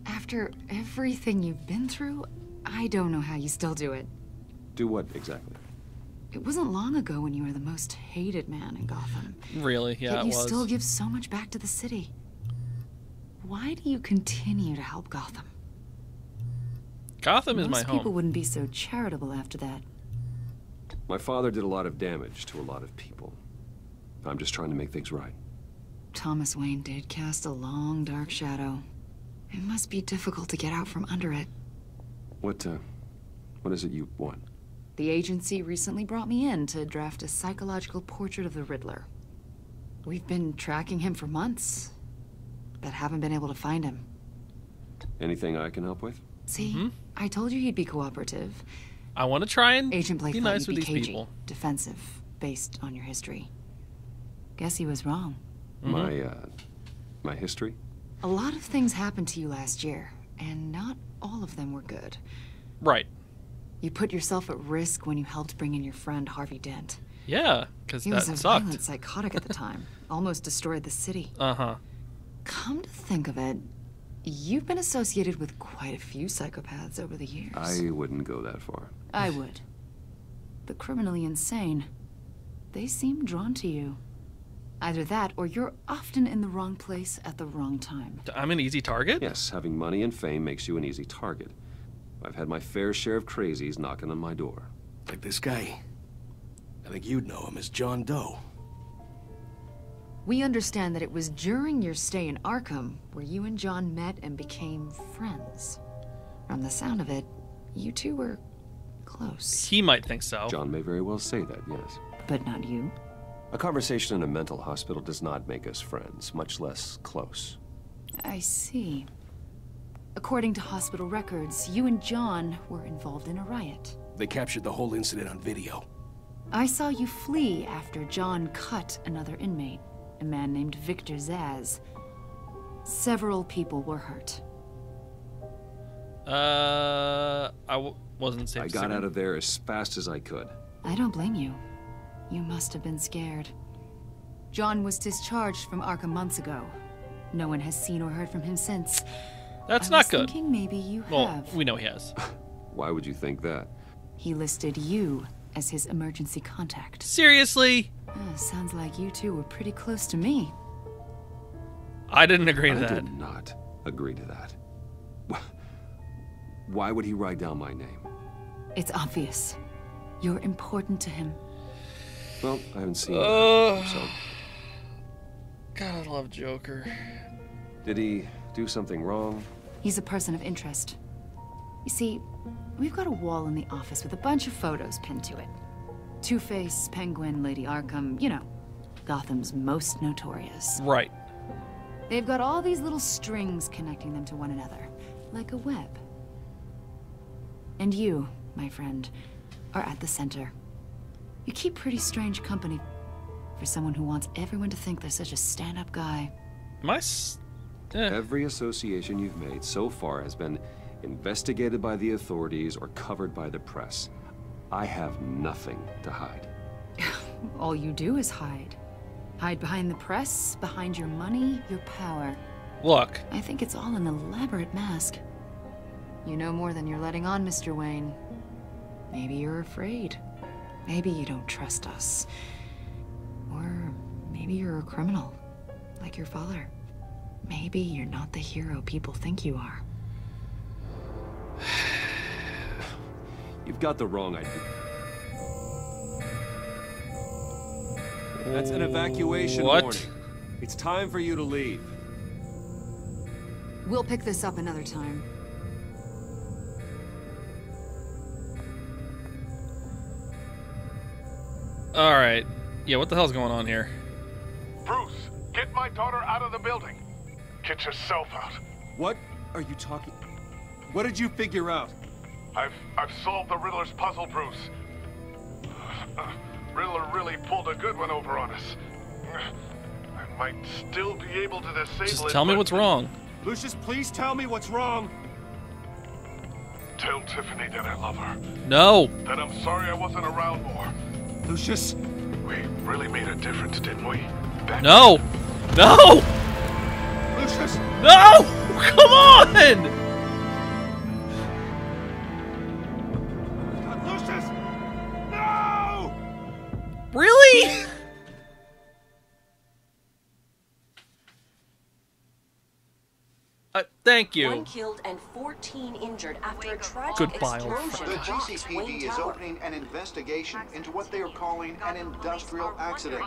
After everything you've been through, I don't know how you still do it. Do what, exactly? It wasn't long ago when you were the most hated man in Gotham. Really? Yeah, Yet it you was. still give so much back to the city. Why do you continue to help Gotham? Gotham is my Most home. people wouldn't be so charitable after that. My father did a lot of damage to a lot of people. I'm just trying to make things right. Thomas Wayne did cast a long, dark shadow. It must be difficult to get out from under it. What is it you want? The agency recently brought me in to draft a psychological portrait of the Riddler. We've been tracking him for months, but haven't been able to find him. Anything I can help with? See, I told you he'd be cooperative. I want to try and Agent Blake be thought nice you'd with be these cagey, people. defensive, based on your history. Guess he was wrong. My history? A lot of things happened to you last year, and not all of them were good. Right. You put yourself at risk when you helped bring in your friend Harvey Dent. Yeah, because He that was a sucked. violent psychotic at the time. Almost destroyed the city. Uh-huh. Come to think of it, you've been associated with quite a few psychopaths over the years. I wouldn't go that far. I would. The criminally insane. They seem drawn to you. Either that, or you're often in the wrong place at the wrong time. I'm an easy target? Yes, having money and fame makes you an easy target. I've had my fair share of crazies knocking on my door. Like this guy. I think you'd know him as John Doe. We understand that it was during your stay in Arkham where you and John met and became friends. From the sound of it, you two were close. He might think so. John may very well say that, yes. But not you. A conversation in a mental hospital does not make us friends, much less close. I see. According to hospital records, you and John were involved in a riot. They captured the whole incident on video. I saw you flee after John cut another inmate, a man named Victor Zaz. Several people were hurt. Wasn't safe. I got out of there as fast as I could. I don't blame you. You must have been scared. John was discharged from Arkham months ago. No one has seen or heard from him since. That's I not was good. Thinking maybe you Well, have. we know he has. Why would you think that? He listed you as his emergency contact. Seriously? Sounds like you two were pretty close to me. I didn't agree to that. I did not agree to that. Why would he write down my name? It's obvious. You're important to him. Well, I haven't seen him, so... God, I love Joker. Did he do something wrong? He's a person of interest. You see, we've got a wall in the office with a bunch of photos pinned to it. Two-Face, Penguin, Lady Arkham, you know, Gotham's most notorious. Right. They've got all these little strings connecting them to one another, like a web. And you, my friend, are at the center. You keep pretty strange company for someone who wants everyone to think they're such a stand-up guy. Every association you've made so far has been investigated by the authorities or covered by the press. I have nothing to hide. All you do is hide. Hide behind the press, behind your money, your power. Look. I think it's all an elaborate mask. You know more than you're letting on, Mr. Wayne. Maybe you're afraid. Maybe you don't trust us. Or maybe you're a criminal, like your father. Maybe you're not the hero people think you are. You've got the wrong idea. That's an evacuation warning. It's time for you to leave. We'll pick this up another time. All right. Yeah, what the hell's going on here? Bruce, get my daughter out of the building. Get yourself out. What are you talking? What did you figure out? I've solved the Riddler's puzzle, Bruce. Riddler really pulled a good one over on us. I might still be able to disable it. Just tell me what's wrong. Lucius, please tell me what's wrong. Tell Tiffany that I love her. No. That I'm sorry I wasn't around more. Lucius. We really made a difference, didn't we? No. No. Lucius. No. Come on. Lucius. No. Really? Thank you. 1 killed and 14 injured after a tragic Goodbye, explosion. The rocked GCPD Twin is Tower. opening an investigation into what they are calling an industrial accident.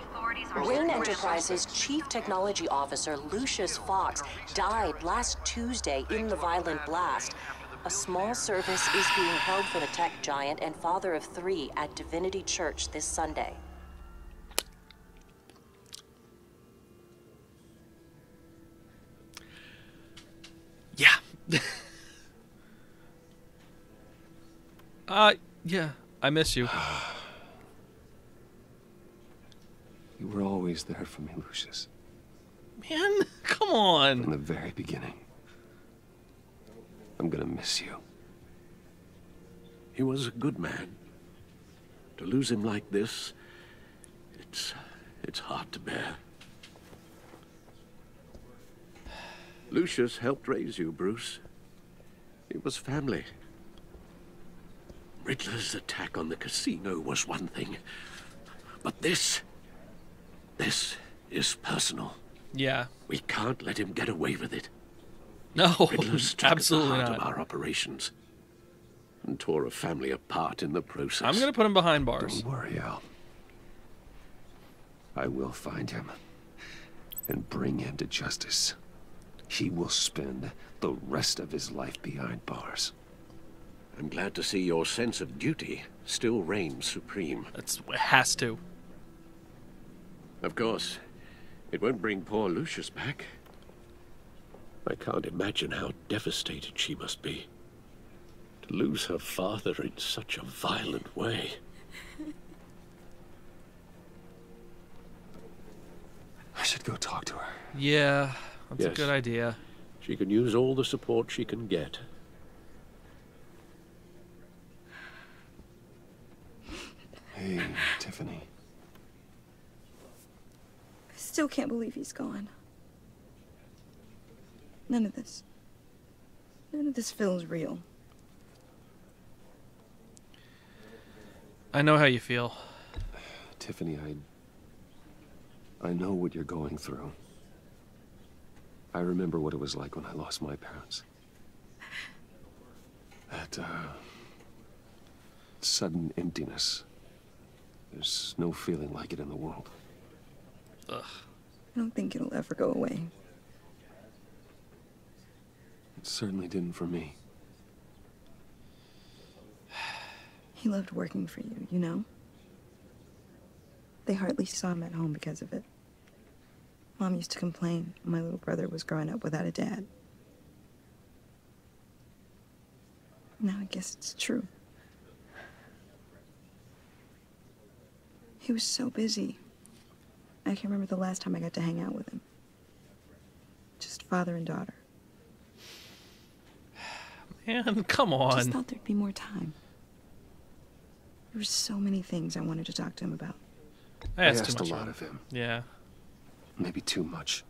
Rain Enterprises Chief Technology Officer Lucius Fox died last Tuesday in the violent blast. A small service is being held for the tech giant and father of 3 at Divinity Church this Sunday. Yeah. Yeah. I miss you. You were always there for me, Lucius. Man, come on. From the very beginning. I'm gonna miss you. He was a good man. To lose him like this, it's hard to bear. Lucius helped raise you, Bruce. It was family. Riddler's attack on the casino was one thing, but this is personal. Yeah. We can't let him get away with it. No, Riddler's took absolutely at the heart not. of our operations and tore a family apart in the process. I'm gonna put him behind bars. Don't worry, Al. I will find him and bring him to justice. He will spend the rest of his life behind bars. I'm glad to see your sense of duty still reigns supreme. It has to. Of course, it won't bring poor Lucius back. I can't imagine how devastated she must be. To lose her father in such a violent way. I should go talk to her. Yeah, that's a Yes. good idea. She can use all the support she can get. Hey, Tiffany. I still can't believe he's gone. None of this feels real. I know how you feel. Tiffany, I know what you're going through. I remember what it was like when I lost my parents. That, sudden emptiness. There's no feeling like it in the world. Ugh. I don't think it'll ever go away. It certainly didn't for me. He loved working for you, you know? They hardly saw him at home because of it. Mom used to complain my little brother was growing up without a dad. Now I guess it's true. He was so busy. I can't remember the last time I got to hang out with him. Just father and daughter. Man, come I on. just thought there'd be more time. There were so many things I wanted to talk to him about. I asked too too much much a lot of of him. Yeah. Maybe too much.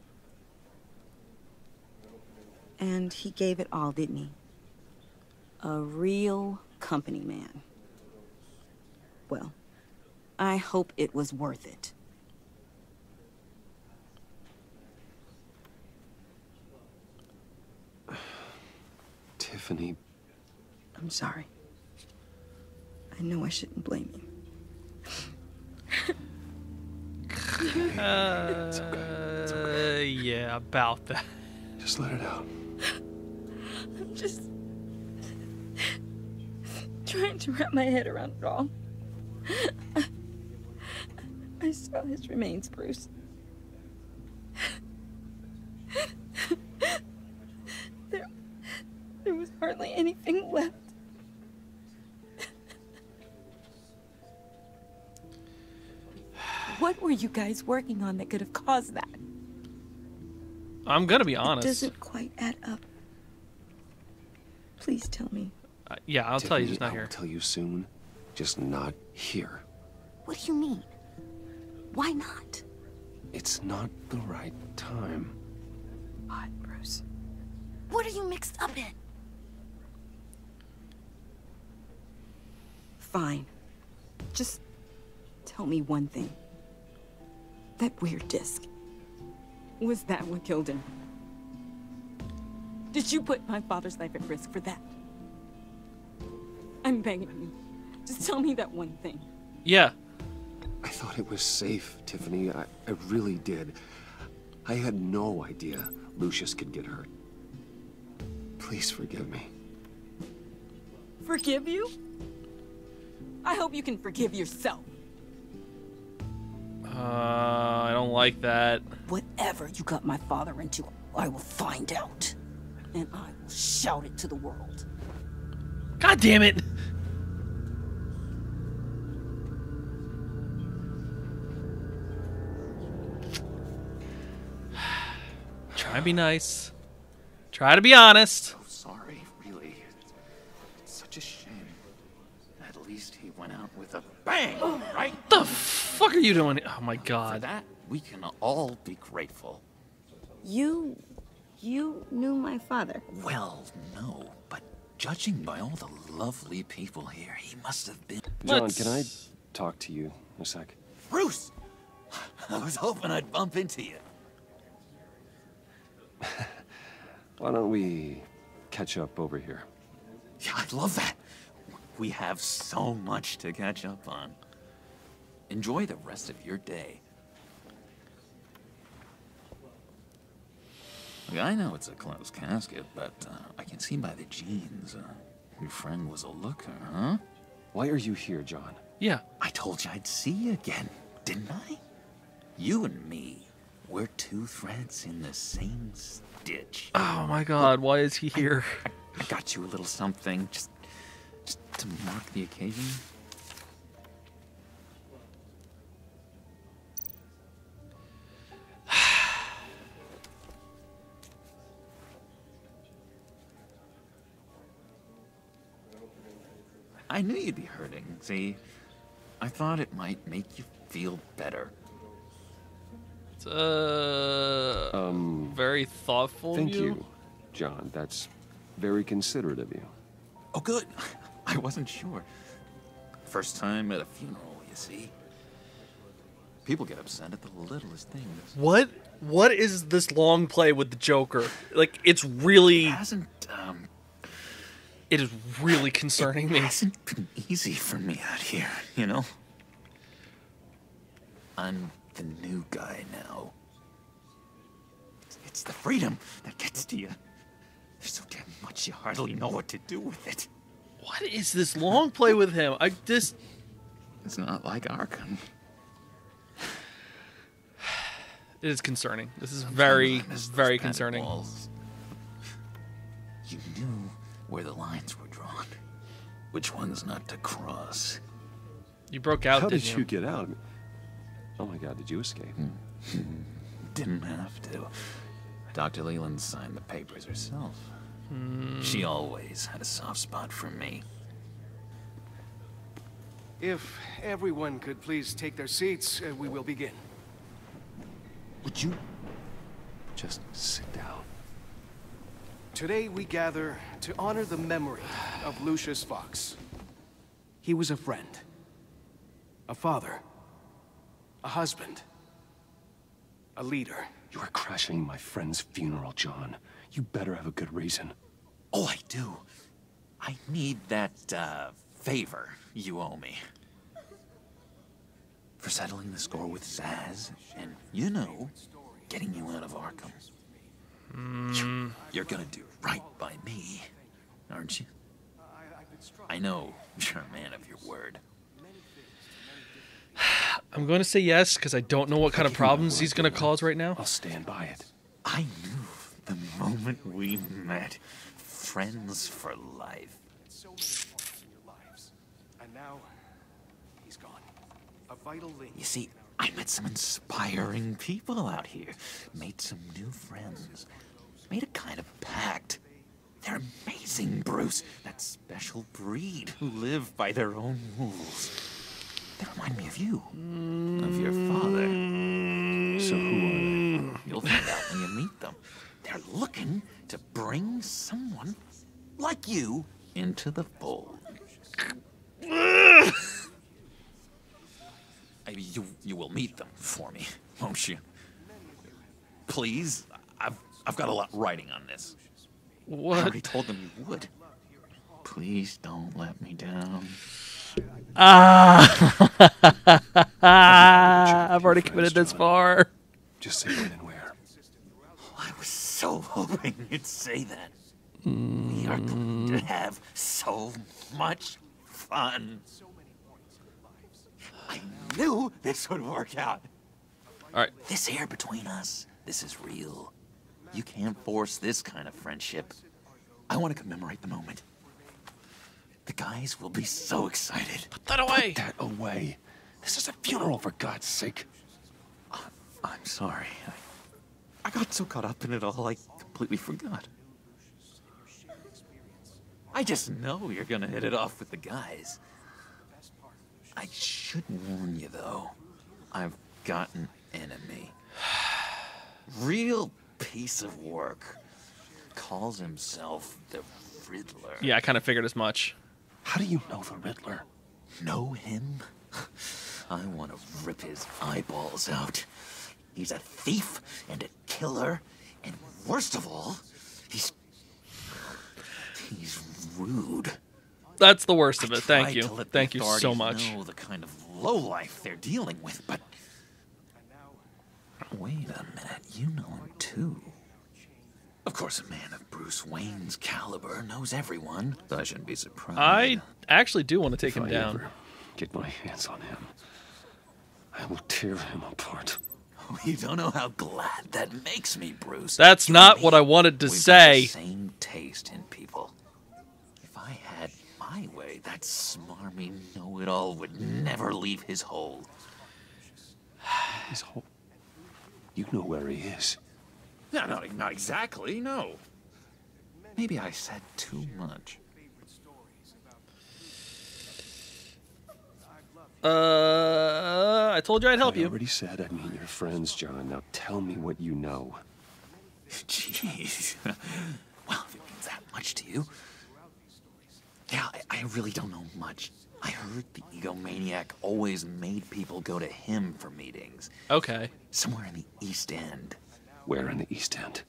And he gave it all, didn't he? A real company man. Well, I hope it was worth it. Tiffany. I'm sorry. I know I shouldn't blame you. It's okay. Yeah, about that. Just let it out. I'm just trying to wrap my head around it all. I I saw his remains, Bruce. There was hardly anything left. What were you guys working on that could have caused that? I'm gonna be honest. It doesn't quite add up. Please tell me. Yeah, I'll tell you, just not I here. will tell you soon, just not here. What do you mean? Why not? It's not the right time. God, Bruce. What are you mixed up in? Fine. Just tell me one thing. That weird disc. Was that what killed him? Did you put my father's life at risk for that? I'm begging you. Just tell me that one thing. Yeah. I thought it was safe, Tiffany. I really did. I had no idea Lucius could get hurt. Please forgive me. Forgive you? I hope you can forgive yourself. I don't like that. Whatever you got my father into, I will find out. And I will shout it to the world. God damn it! Try and be nice. Try to be honest. So sorry, really. It's such a shame. At least he went out with a bang, right? The fuck are you doing? Oh my god. For that, we can all be grateful. You knew my father? Well, no, but judging by all the lovely people here, he must have been... John, can I talk to you a sec? Bruce! I was hoping I'd bump into you. Why don't we catch up over here? Yeah, I'd love that. We have so much to catch up on. Enjoy the rest of your day. Look, I know it's a closed casket, but I can see by the jeans, your friend was a looker, huh? Why are you here, John? Yeah. I told you I'd see you again, didn't I? You and me, we're two threads in the same stitch. Oh my god, why is he here? I got you a little something, just to mark the occasion. I knew you'd be hurting, see? I thought it might make you feel better. It's very thoughtful of Thank you, John. That's very considerate of you. Oh, good. I wasn't sure. First time at a funeral, you see. People get upset at the littlest things. What is this long play with the Joker? Like, it's really... It is really concerning me. It hasn't been easy for me out here, you know? I'm the new guy now. It's the freedom that gets to you. There's so damn much you hardly know what to do with it. What is this long play with him? It's not like Arkham. It is concerning. This is very, very concerning. You knew where the lines were drawn. Which ones not to cross. You broke out, How didn't did you get out? Oh my god, did you escape? Didn't have to. Dr. Leland signed the papers herself. She always had a soft spot for me. If everyone could please take their seats, we will begin. Would you just sit down? Today we gather to honor the memory of Lucius Fox. He was a friend, a father, a husband, a leader. You are crashing my friend's funeral, John. You better have a good reason. Oh, I do. I need that, favor you owe me. For settling the score with Zaz, and, you know, getting you out of Arkham. You're gonna do right by me, aren't you? I know you're a man of your word. I'm going to say yes because I don't know what kind of problems he's going to cause right now. I'll stand by it. I knew the moment we met. Friends for life. So many parts in your lives. And now, he's gone. A vital link. You see, I met some inspiring people out here. Made some new friends. Made a kind of pact. They're amazing, Bruce. That special breed who live by their own rules. They remind me of you. Of your father. So who are they? You'll find out when you meet them. They're looking to bring someone like you into the fold. You will meet them for me, won't you? Please? I've got a lot writing on this. What? I already told them you would. Please don't let me down. I've already committed this far. Just say when and where. I was so hoping you'd say that. We are going to have so much fun. I knew this would work out. All right. This air between us, this is real. You can't force this kind of friendship. I want to commemorate the moment. The guys will be so excited. Put that away. Put that away. This is a funeral, for God's sake. I'm sorry. I got so caught up in it all, I completely forgot. I just know you're gonna hit it off with the guys. I should warn you, though. I've got an enemy. Real piece of work. Calls himself the Riddler. Yeah, I kind of figured as much. How do you know the Riddler? Know him? I want to rip his eyeballs out. He's a thief and a killer, and worst of all, he's rude. That's the worst of it. Thank Tried you. to let Thank the you so authorities much. know the kind of lowlife they're dealing with, but wait a minute, you know him too. Of course, a man of Bruce Wayne's caliber knows everyone. I shouldn't be surprised. I actually do want to take him If I down. ever get my hands on him, I will tear him apart. You don't know how glad that makes me, Bruce. That's not what I wanted to We've got say. the same taste in people. If I had my way, that smarmy know-it-all would never leave his hole. His hole? You know where he is. No, not exactly, no. Maybe I said too much. I told you I'd help I you. already said I'd meet your friends, John. Now tell me what you know. Jeez. Well, if it means that much to you. Yeah, I really don't know much. I heard the egomaniac always made people go to him for meetings. Okay. Somewhere in the East End. Where in the East End?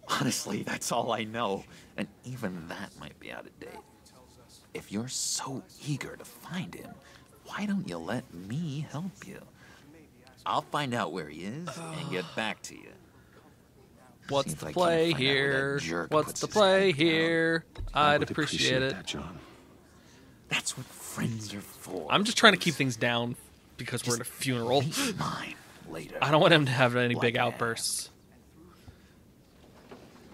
Honestly, that's all I know. And even that might be out of date. If you're so eager to find him, why don't you let me help you? I'll find out where he is and get back to you. What's Seems the like play you can't find out where here? that jerk What's puts the his play head down. here? I I'd would appreciate it. that, John. That's what friends are for. I'm just trying to keep things down because we're at a funeral. Mine later. I don't want him to have any big Like outbursts.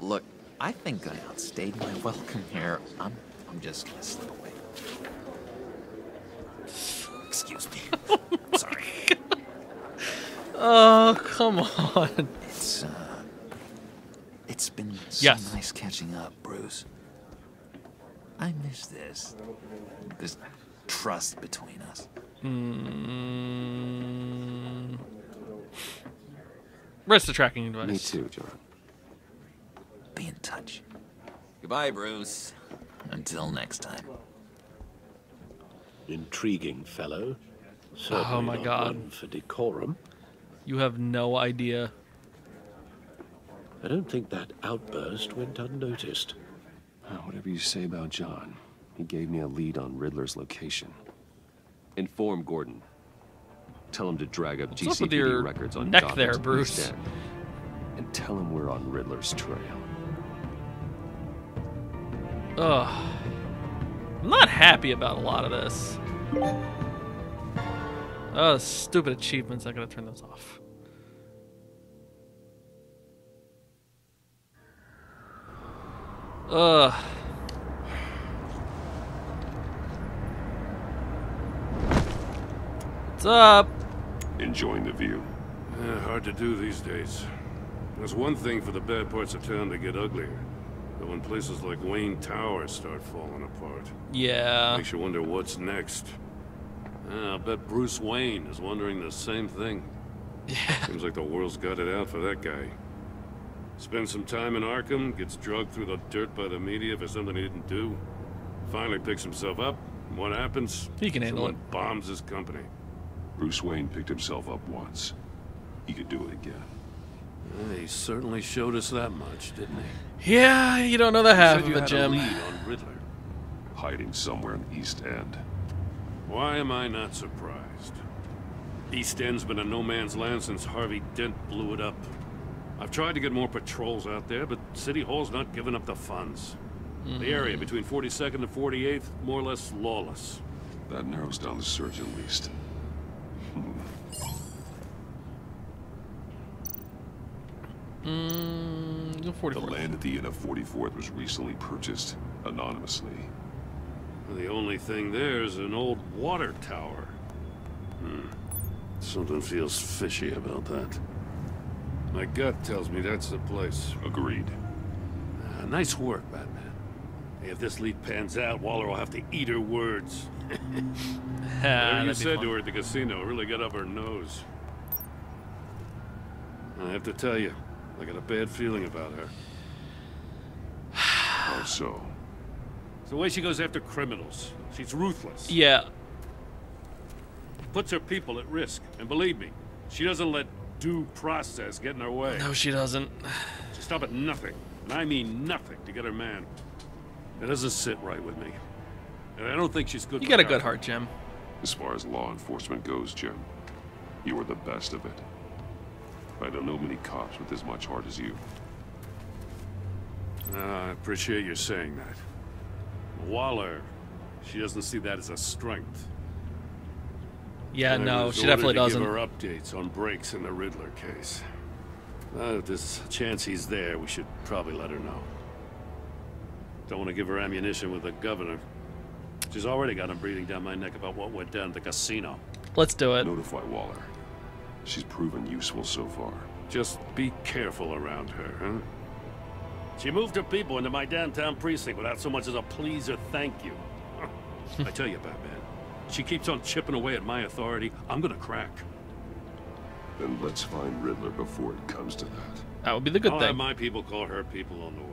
Look, I think I outstayed my welcome here. I'm just gonna slip away. Excuse me. Sorry. Oh, come on. It's been so Yes. nice catching up, Bruce. I miss this trust between us. Where's the tracking device? Me too, John. Be in touch. Goodbye, Bruce. Until next time. Intriguing fellow. Oh Certainly my not God. one for decorum. You have no idea. I don't think that outburst went unnoticed. Whatever you say about John, he gave me a lead on Riddler's location. Inform Gordon. Tell him to drag up What's up with GCPD your records on neck Gotham's there, East Bruce? End. And tell him we're on Riddler's trail. Ugh. I'm not happy about a lot of this. Oh, stupid achievements. I gotta turn those off. Ugh. What's up? Enjoying the view. Hard to do these days. There's one thing for the bad parts of town to get uglier. But when places like Wayne Tower start falling apart. Yeah. Makes you wonder what's next. I'll bet Bruce Wayne is wondering the same thing. Yeah. Seems like the world's got it out for that guy. Spends some time in Arkham, gets drugged through the dirt by the media for something he didn't do. Finally picks himself up. And what happens? He can handle it. Someone bombs his company. Bruce Wayne picked himself up once. He could do it again. He certainly showed us that much, didn't he? Yeah, you don't know the half of You it, had a Jim. lead on Riddler. Hiding somewhere in the East End. Why am I not surprised? East End's been a no man's land since Harvey Dent blew it up. I've tried to get more patrols out there, but City Hall's not giving up the funds. The area between 42nd and 48th, more or less lawless. That narrows down the search at least. The land at the end of 44th was recently purchased anonymously. The only thing there is an old water tower. Something feels fishy about that. My gut tells me that's the place. Agreed. Nice work, Batman. If this lead pans out, Waller will have to eat her words. Whatever you said to her at the casino really got up her nose. I have to tell you, I got a bad feeling about her. How so? It's the way she goes after criminals. She's ruthless. Yeah. Puts her people at risk. And believe me, she doesn't let due process get in her way. No, she doesn't. She stopped at nothing, and I mean nothing, to get her man. It doesn't sit right with me. And I don't think she's good. You got a good heart, Jim. As far as law enforcement goes, Jim, you were the best of it. I don't know many cops with as much heart as you. I appreciate you saying that. Waller, she doesn't see that as a strength. Yeah, no, was she definitely ordered to doesn't. Give her updates on breaks in the Riddler case. If there's a chance he's there, we should probably let her know. Don't want to give her ammunition with the governor. She's already got him breathing down my neck about what went down at the casino. Let's do it. Notify Waller. She's proven useful so far. Just be careful around her, huh? She moved her people into my downtown precinct without so much as a please or thank you. I tell you, Batman, she keeps on chipping away at my authority. I'm gonna crack. Then let's find Riddler before it comes to that. That would be the good I'll thing. have my people call her people on the way.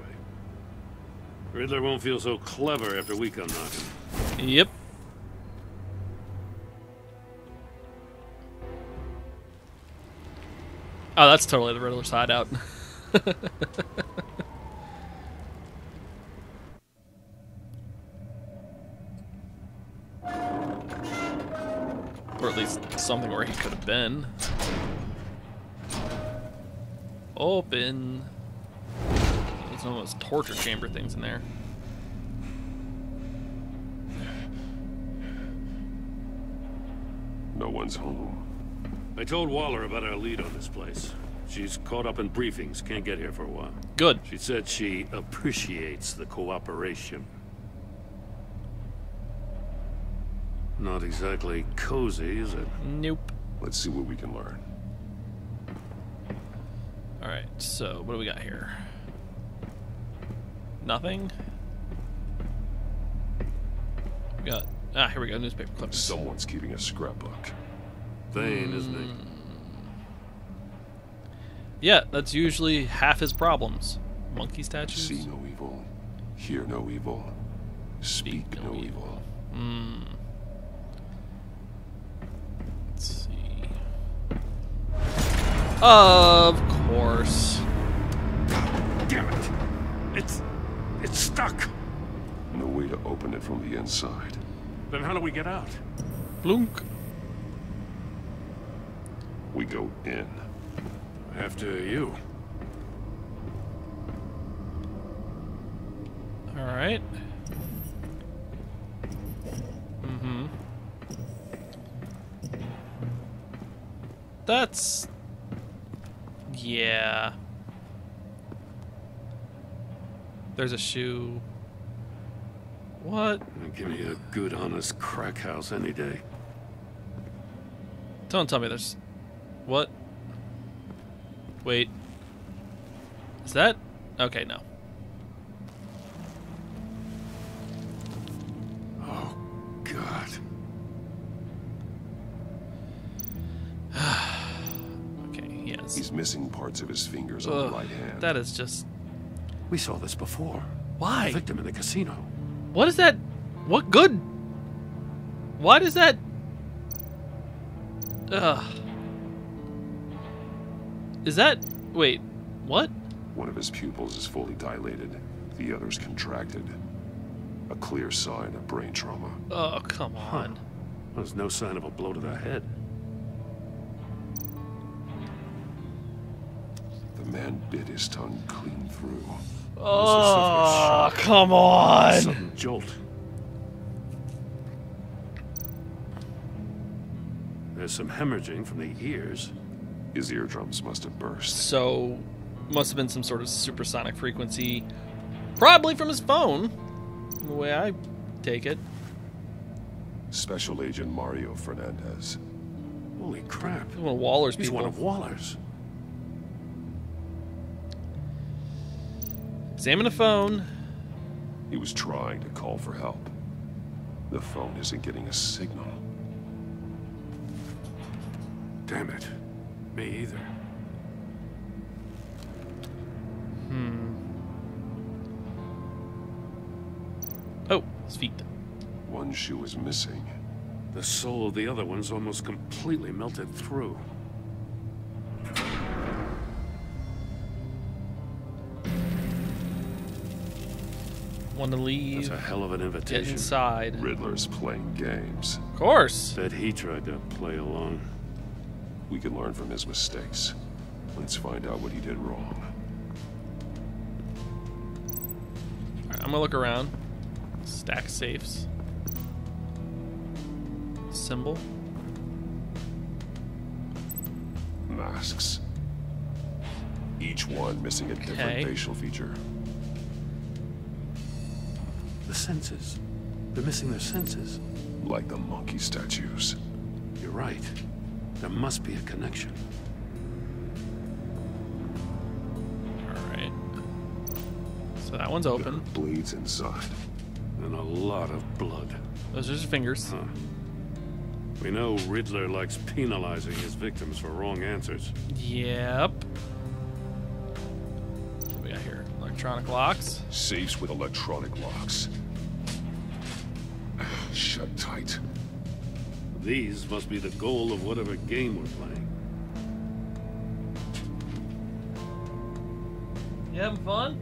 Riddler won't feel so clever after we come knocking. Yep. Oh, that's totally the Riddler side out. Or at least something where he could have been. Open. There's one of those torture chamber things in there. No one's home. I told Waller about our lead on this place. She's caught up in briefings, can't get here for a while. Good. She said she appreciates the cooperation. Not exactly cozy, is it? Nope. Let's see what we can learn. Alright, so what do we got here? Nothing? We got... Ah, here we go, newspaper clippings. Someone's keeping a scrapbook. Thane, isn't he? Yeah, that's usually half his problems. Monkey statues? See no evil, hear no evil, speak no evil. Let's see. Of course. Damn it! It's stuck! No way to open it from the inside. Then how do we get out? Blunk. We go in. After you. Alright. That's... yeah. There's a shoe. What? Give me a good, honest crack house any day. Don't tell me there's... what? Wait. Is that... okay, no. Oh, God. Okay, yes. He's missing parts of his fingers on the right hand. That is just... We saw this before. Why? The victim in the casino. What is that? What good? Why does that... ugh. Is that... wait, what? One of his pupils is fully dilated. The other's contracted. A clear sign of brain trauma. Oh, come on. There's no sign of a blow to the head. The man bit his tongue clean through. Oh, come on. Sudden jolt. There's some hemorrhaging from the ears. His eardrums must have burst. So, must have been some sort of supersonic frequency. Probably from his phone. The way I take it. Special Agent Mario Fernandez. Holy crap. He's one of Waller's He's people. one of Waller's. Examine the phone. He was trying to call for help. The phone isn't getting a signal. Damn it. Me either. Oh, his feet. One shoe is missing. The sole of the other one's almost completely melted through. Want to leave? That's a hell of an Get invitation. inside. Riddler's playing games. Of course. Bet he tried to play along. We can learn from his mistakes. Let's find out what he did wrong. Alright, I'm gonna look around. Stack safes. Symbol. Masks. Each one missing a different Okay. facial feature. The senses. They're missing their senses. Like the monkey statues. You're right. There must be a connection. Alright. So that one's open. Bleeds inside. And a lot of blood. Those are his fingers. Huh. We know Riddler likes penalizing his victims for wrong answers. Yep. What do we got here? Electronic locks. Safes with electronic locks. Shut tight. These must be the goal of whatever game we're playing. You having fun?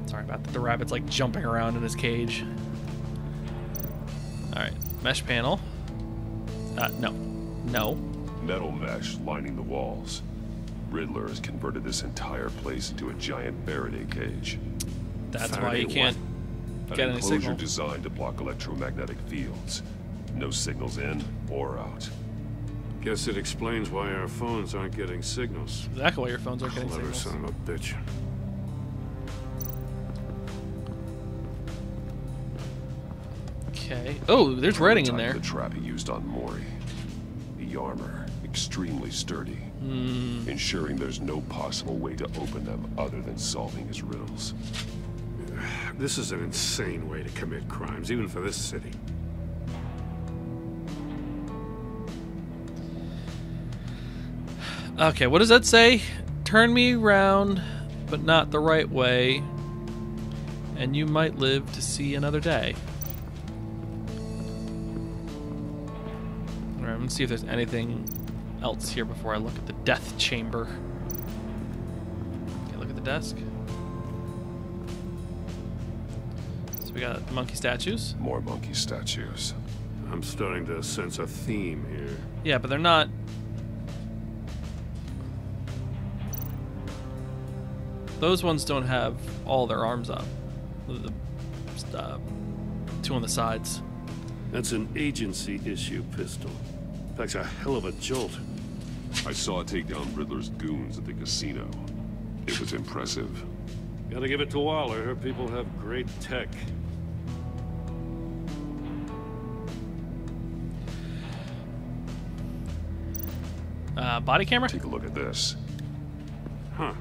Sorry about that. The rabbit's like jumping around in his cage. Alright, mesh panel. No. No. Metal mesh lining the walls. Riddler has converted this entire place into a giant Faraday cage. That's why you can't get An any enclosure signal. designed to block electromagnetic fields. No signals in or out. Guess it explains why our phones aren't getting signals. Exactly why your phones aren't getting Clever signals. son of a bitch. Okay. Oh, there's writing in there. The trap he used on Mori. The armor, extremely sturdy, ensuring there's no possible way to open them other than solving his riddles. This is an insane way to commit crimes, even for this city. Okay, what does that say? Turn me around, but not the right way, and you might live to see another day. Alright, I'm gonna see if there's anything else here before I look at the death chamber. Okay, look at the desk. So we got monkey statues. More monkey statues. I'm starting to sense a theme here. Yeah, but they're not... Those ones don't have all their arms up. The two on the sides. That's an agency issue pistol. Packs a hell of a jolt. I saw it take down Riddler's goons at the casino. It was impressive. Gotta give it to Waller. Her people have great tech. Body camera? Take a look at this. Huh.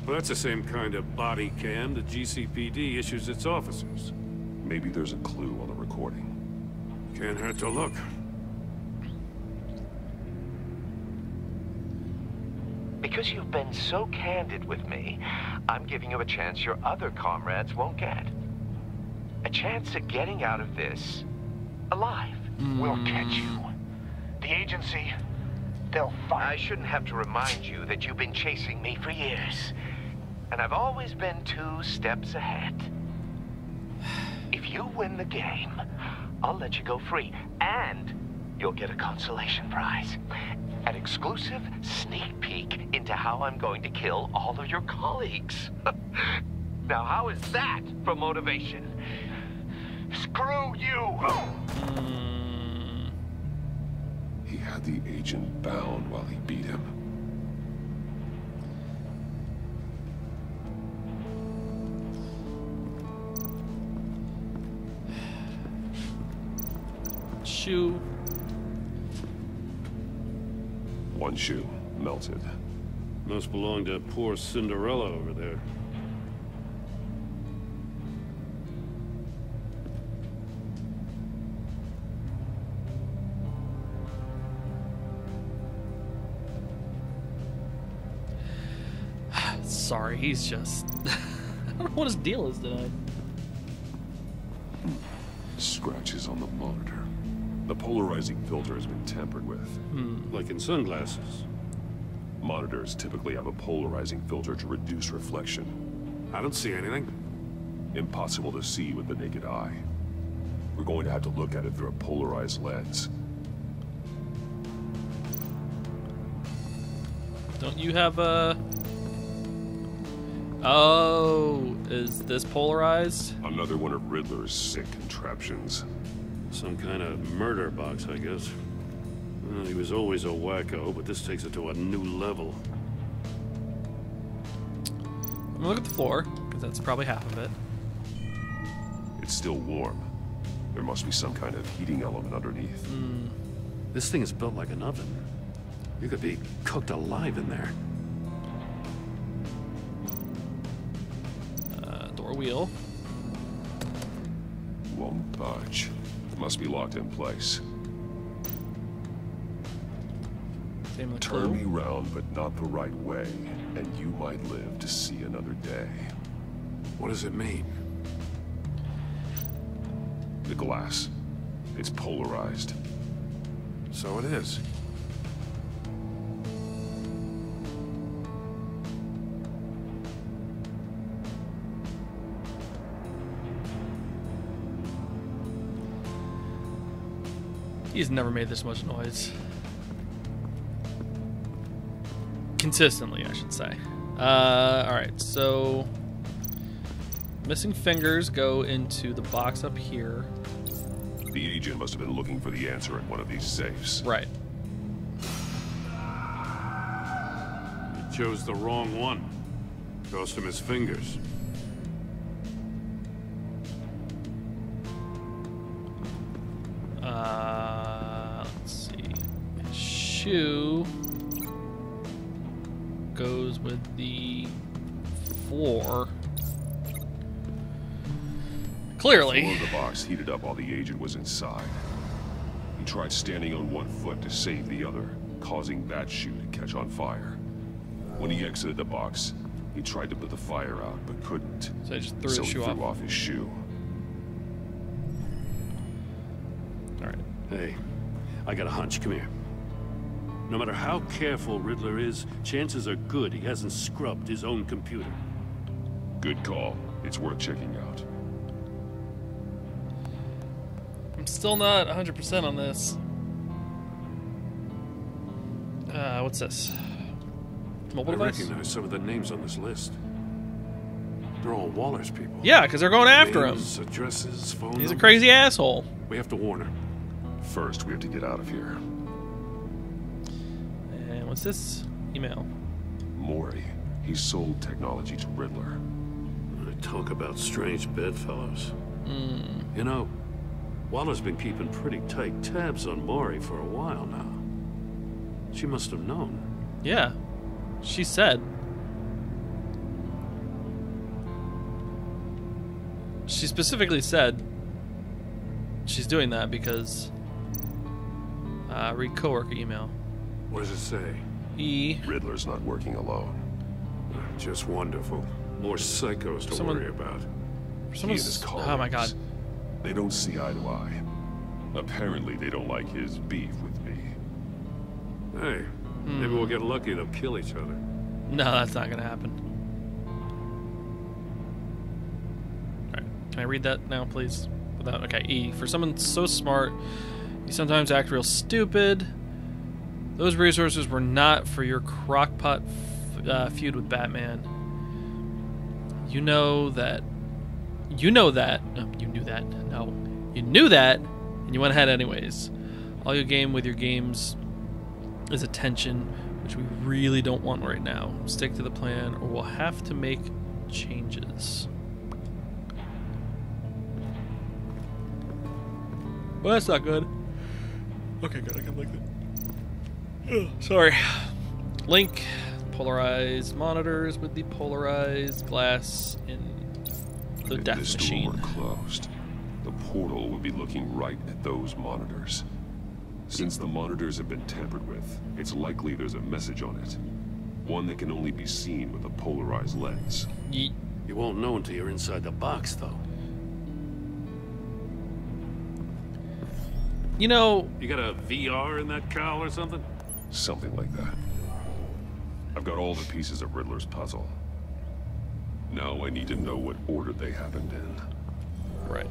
Well, that's the same kind of body cam the GCPD issues its officers. Maybe there's a clue on the recording. Can't hurt to look. Because you've been so candid with me, I'm giving you a chance your other comrades won't get. A chance at getting out of this alive. We'll catch you. The agency, they'll find. I shouldn't have to remind you that you've been chasing me for years. And I've always been 2 steps ahead. If you win the game, I'll let you go free. And you'll get a consolation prize. An exclusive sneak peek into how I'm going to kill all of your colleagues. Now, how is that for motivation? Screw you! He had the agent bound while he beat him. Shoe. One shoe, melted. Must belong to poor Cinderella over there. Sorry, he's just... I don't know what his deal is tonight. Scratches on the monitor. The polarizing filter has been tampered with. Like in sunglasses. Monitors typically have a polarizing filter to reduce reflection. I don't see anything. Impossible to see with the naked eye. We're going to have to look at it through a polarized lens. Don't you have a... Oh, is this polarized? Another one of Riddler's sick contraptions. Some kind of murder box, I guess. Well, he was always a wacko, but this takes it to a new level. I'm gonna look at the floor, because that's probably half of it. It's still warm. There must be some kind of heating element underneath. This thing is built like an oven. You could be cooked alive in there. Door wheel. Won't budge. It must be locked in place. Same with the Turn clue. me round, but not the right way, and you might live to see another day. What does it mean? The glass. It's polarized. So it is. He's never made this much noise. Consistently, I should say. Alright, so... missing fingers go into the box up here. The agent must have been looking for the answer in one of these safes. Right. He chose the wrong one. Cost him his fingers. Let's see. Shoe goes with the floor. Clearly. The floor of the box heated up while the agent was inside. He tried standing on one foot to save the other, causing that shoe to catch on fire. When he exited the box, he tried to put the fire out, but couldn't. So he just threw his shoe off his shoe. Alright. Hey, I got a hunch. Come here. No matter how careful Riddler is, chances are good he hasn't scrubbed his own computer. Good call. It's worth checking out. I'm still not 100% on this. What's this? Mobile I device? recognize some of the names on this list. They're all Waller's people. Yeah, because they're going after him. Names, addresses, phone He's a numbers. crazy asshole. We have to warn her. First, we have to get out of here. And what's this? Email. Mori. He sold technology to Riddler. Talk about strange bedfellows. You know, Waller's been keeping pretty tight tabs on Mori for a while now. She must have known. Yeah. She said. She specifically said she's doing that because read coworker email. What does it say? Riddler's not working alone. Just wonderful. More psychos to worry about. He and his colleagues, oh my god. They don't see eye to eye. Apparently they don't like his beef with me. Hey, maybe we'll get lucky. They'll kill each other. No, that's not gonna happen. Alright, can I read that now, please? Without, okay, E. For someone so smart, you sometimes act real stupid. Those resources were not for your crockpot feud with Batman. You know that. You know that. No, you knew that. No. You knew that, and you went ahead anyways. All you gain with your games is attention, which we really don't want right now. Stick to the plan, or we'll have to make changes. Well, that's not good. Okay, good. I can like that. Sorry. Link. Polarized monitors with the polarized glass in the If death this machine. door were closed, the portal would be looking right at those monitors. Since the monitors have been tampered with, it's likely there's a message on it. One that can only be seen with a polarized lens. You won't know until you're inside the box, though. You know... You got a VR in that cowl or something? Something like that. I've got all the pieces of Riddler's puzzle. Now I need to know what order they happened in. Right.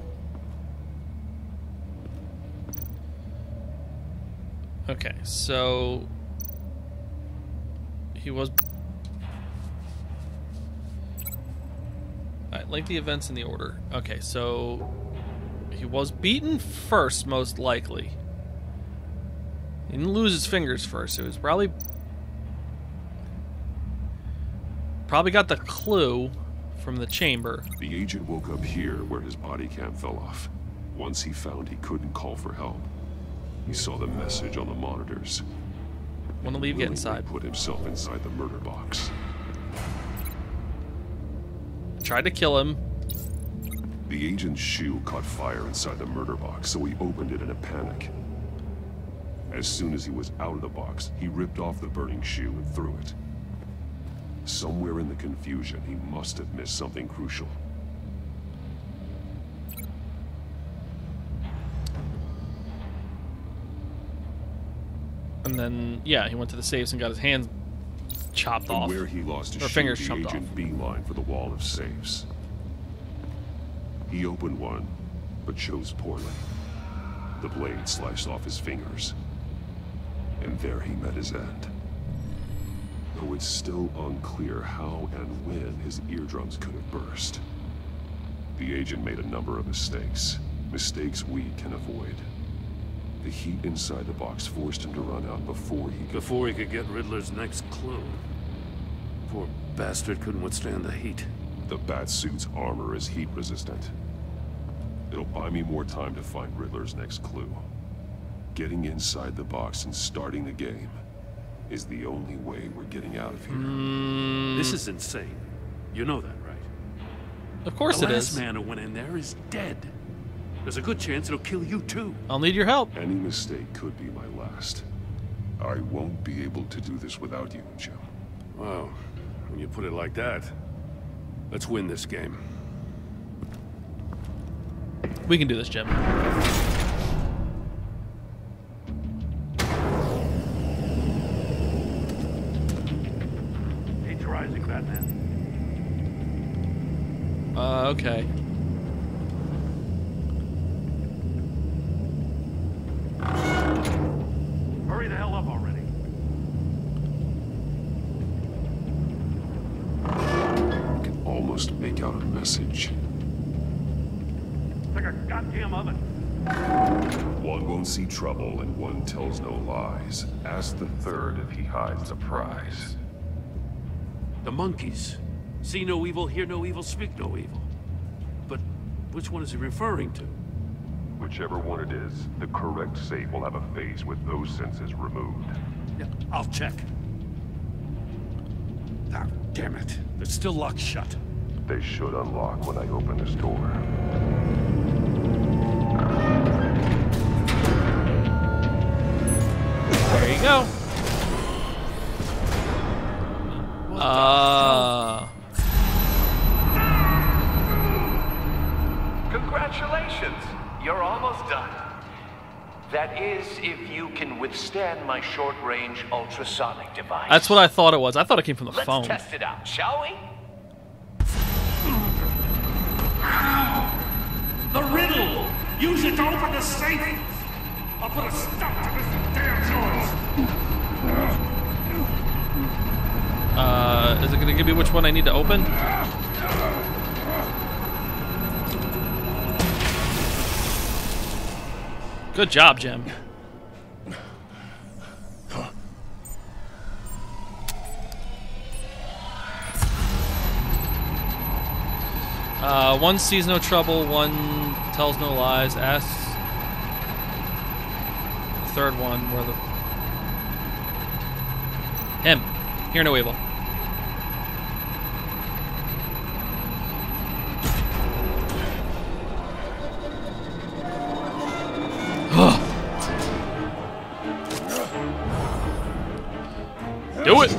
Okay, so... He was... Alright, link the events in the order. Okay, so... He was beaten first, most likely. He didn't lose his fingers first. It was probably got the clue from the chamber. The agent woke up here where his body cam fell off. Once he found he couldn't call for help, he saw the message on the monitors. Want to leave? Get inside. Put himself inside the murder box. Tried to kill him. The agent's shoe caught fire inside the murder box, so he opened it in a panic. As soon as he was out of the box, he ripped off the burning shoe and threw it. Somewhere in the confusion, he must have missed something crucial. And then, yeah, he went to the safes and got his hands chopped From off. where he lost his or shoe, fingers the chopped off. agent beelined for the wall of safes. He opened one, but chose poorly. The blade sliced off his fingers. And there he met his end. Though it's still unclear how and when his eardrums could have burst. The agent made a number of mistakes. Mistakes we can avoid. The heat inside the box forced him to run out before he could get Riddler's next clue. Poor bastard couldn't withstand the heat. The Batsuit's armor is heat resistant. It'll buy me more time to find Riddler's next clue. Getting inside the box and starting the game is the only way we're getting out of here. This is insane. You know that, right? Of course it is. The last man who went in there is dead. There's a good chance it'll kill you too. I'll need your help. Any mistake could be my last. I won't be able to do this without you, Jim. Wow. When you put it like that, let's win this game. We can do this, Jim. Heat's rising, Batman. Okay. Hurry the hell up already. I can almost make out a message. Like a goddamn oven. One won't see trouble and one tells no lies. Ask the third if he hides a prize. The monkeys. See no evil, hear no evil, speak no evil. But which one is he referring to? Whichever one it is, the correct safe will have a phase with those senses removed. Yeah, I'll check. Ah, damn it. They're still locked shut. They should unlock when I open this door. There you go. Congratulations! You're almost done. That is, if you can withstand my short-range ultrasonic device. That's what I thought it was. I thought it came from the phone. Let's test it out, shall we? The riddle! Use it to open the safe! I'll put a stop to this damn noise! Is it gonna give me which one I need to open? Good job, Jim. One sees no trouble, one tells no lies. Ask the third one where the... Him. Hear no evil. Do it!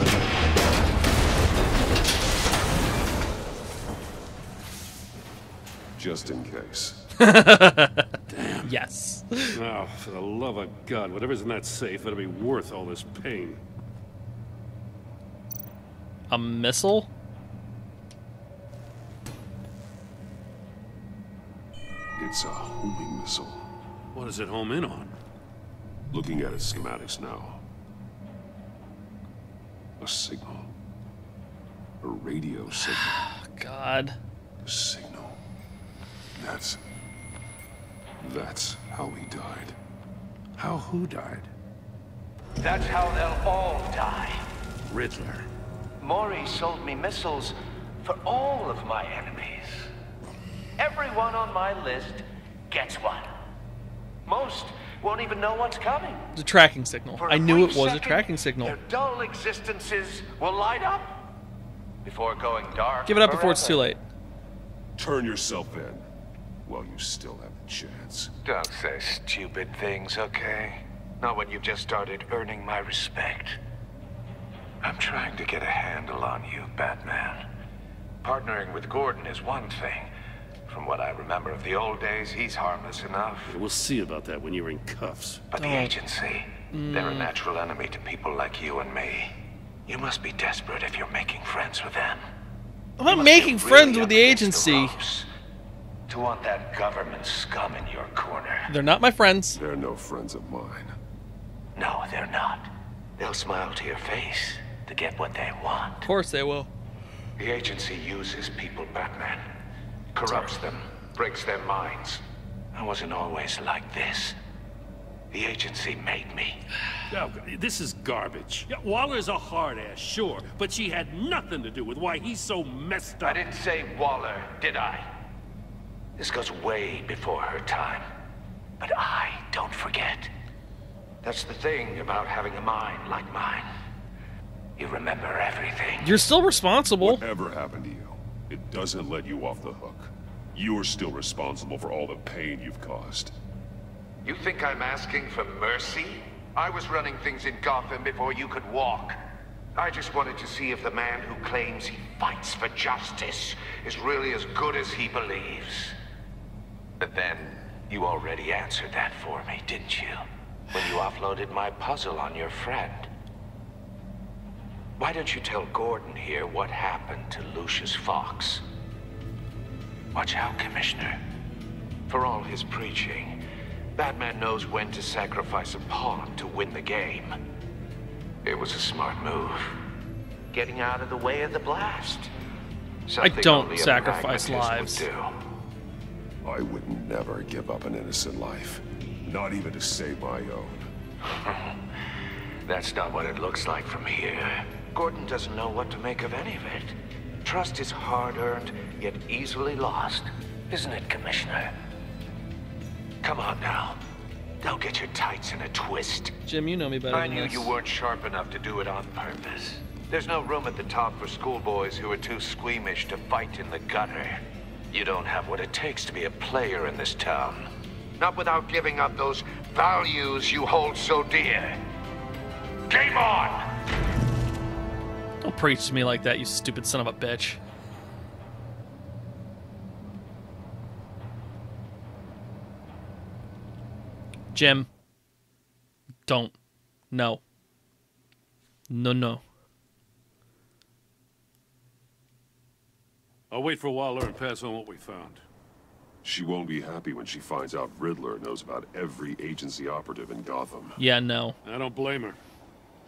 Just in case. Damn. Yes. Oh, for the love of God, whatever's in that safe better be worth all this pain. A missile? It's a homing missile. What does it home in on? Looking at its schematics now. A signal. A radio signal. God. A signal. That's how he died. How who died? That's how they'll all die. Riddler. Maury sold me missiles for all of my enemies. Everyone on my list gets one. Most won't even know what's coming. It's a tracking signal. I knew it was a tracking signal. Their dull existences will light up before going dark. Give it up before it's too late. Turn yourself in while you still have the chance. Don't say stupid things, okay? Not when you've just started earning my respect. I'm trying to get a handle on you, Batman. Partnering with Gordon is one thing. From what I remember of the old days, he's harmless enough. We'll see about that when you're in cuffs. But the agency, they're a natural enemy to people like you and me. You must be desperate if you're making friends with them. I'm not making friends with the agency. To want that government scum in your corner. They're not my friends. They're no friends of mine. No, they're not. They'll smile to your face to get what they want. Of course they will. The agency uses people, Batman. Corrupts them, breaks their minds. I wasn't always like this. The agency made me. Oh, this is garbage. Yeah, Waller's a hard ass, sure, but she had nothing to do with why he's so messed up. I didn't say Waller, did I? This goes way before her time. But I don't forget. That's the thing about having a mind like mine. You remember everything. You're still responsible. Whatever happened to you, it doesn't let you off the hook. You're still responsible for all the pain you've caused. You think I'm asking for mercy? I was running things in Gotham before you could walk. I just wanted to see if the man who claims he fights for justice is really as good as he believes. But then, you already answered that for me, didn't you? When you offloaded my puzzle on your friend. Why don't you tell Gordon here what happened to Lucius Fox? Watch out, Commissioner. For all his preaching, Batman knows when to sacrifice a pawn to win the game. It was a smart move. Getting out of the way of the blast. I don't sacrifice lives. I would never give up an innocent life. Not even to save my own. That's not what it looks like from here. Gordon doesn't know what to make of any of it. Trust is hard-earned, yet easily lost. Isn't it, Commissioner? Come on now. Don't get your tights in a twist. Jim, you know me better I than knew this. you weren't sharp enough to do it on purpose. There's no room at the top for schoolboys who are too squeamish to fight in the gutter. You don't have what it takes to be a player in this town. Not without giving up those values you hold so dear. Game on! Don't preach to me like that, you stupid son of a bitch. Jim. Don't. No. No. I'll wait for a while and pass on what we found. She won't be happy when she finds out Riddler knows about every agency operative in Gotham. Yeah, no. I don't blame her.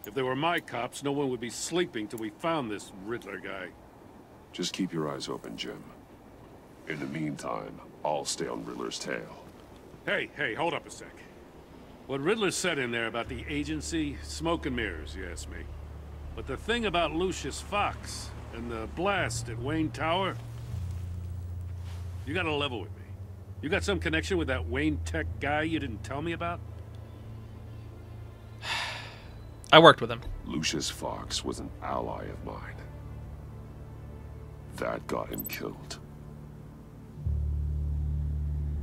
If they were my cops, no one would be sleeping till we found this Riddler guy. Just keep your eyes open, Jim. In the meantime, I'll stay on Riddler's tail. Hey, hold up a sec. What Riddler said in there about the agency, smoke and mirrors, you ask me. But the thing about Lucius Fox and the blast at Wayne Tower, you gotta level with me. You got some connection with that Wayne Tech guy you didn't tell me about? I worked with him. Lucius Fox was an ally of mine. That got him killed.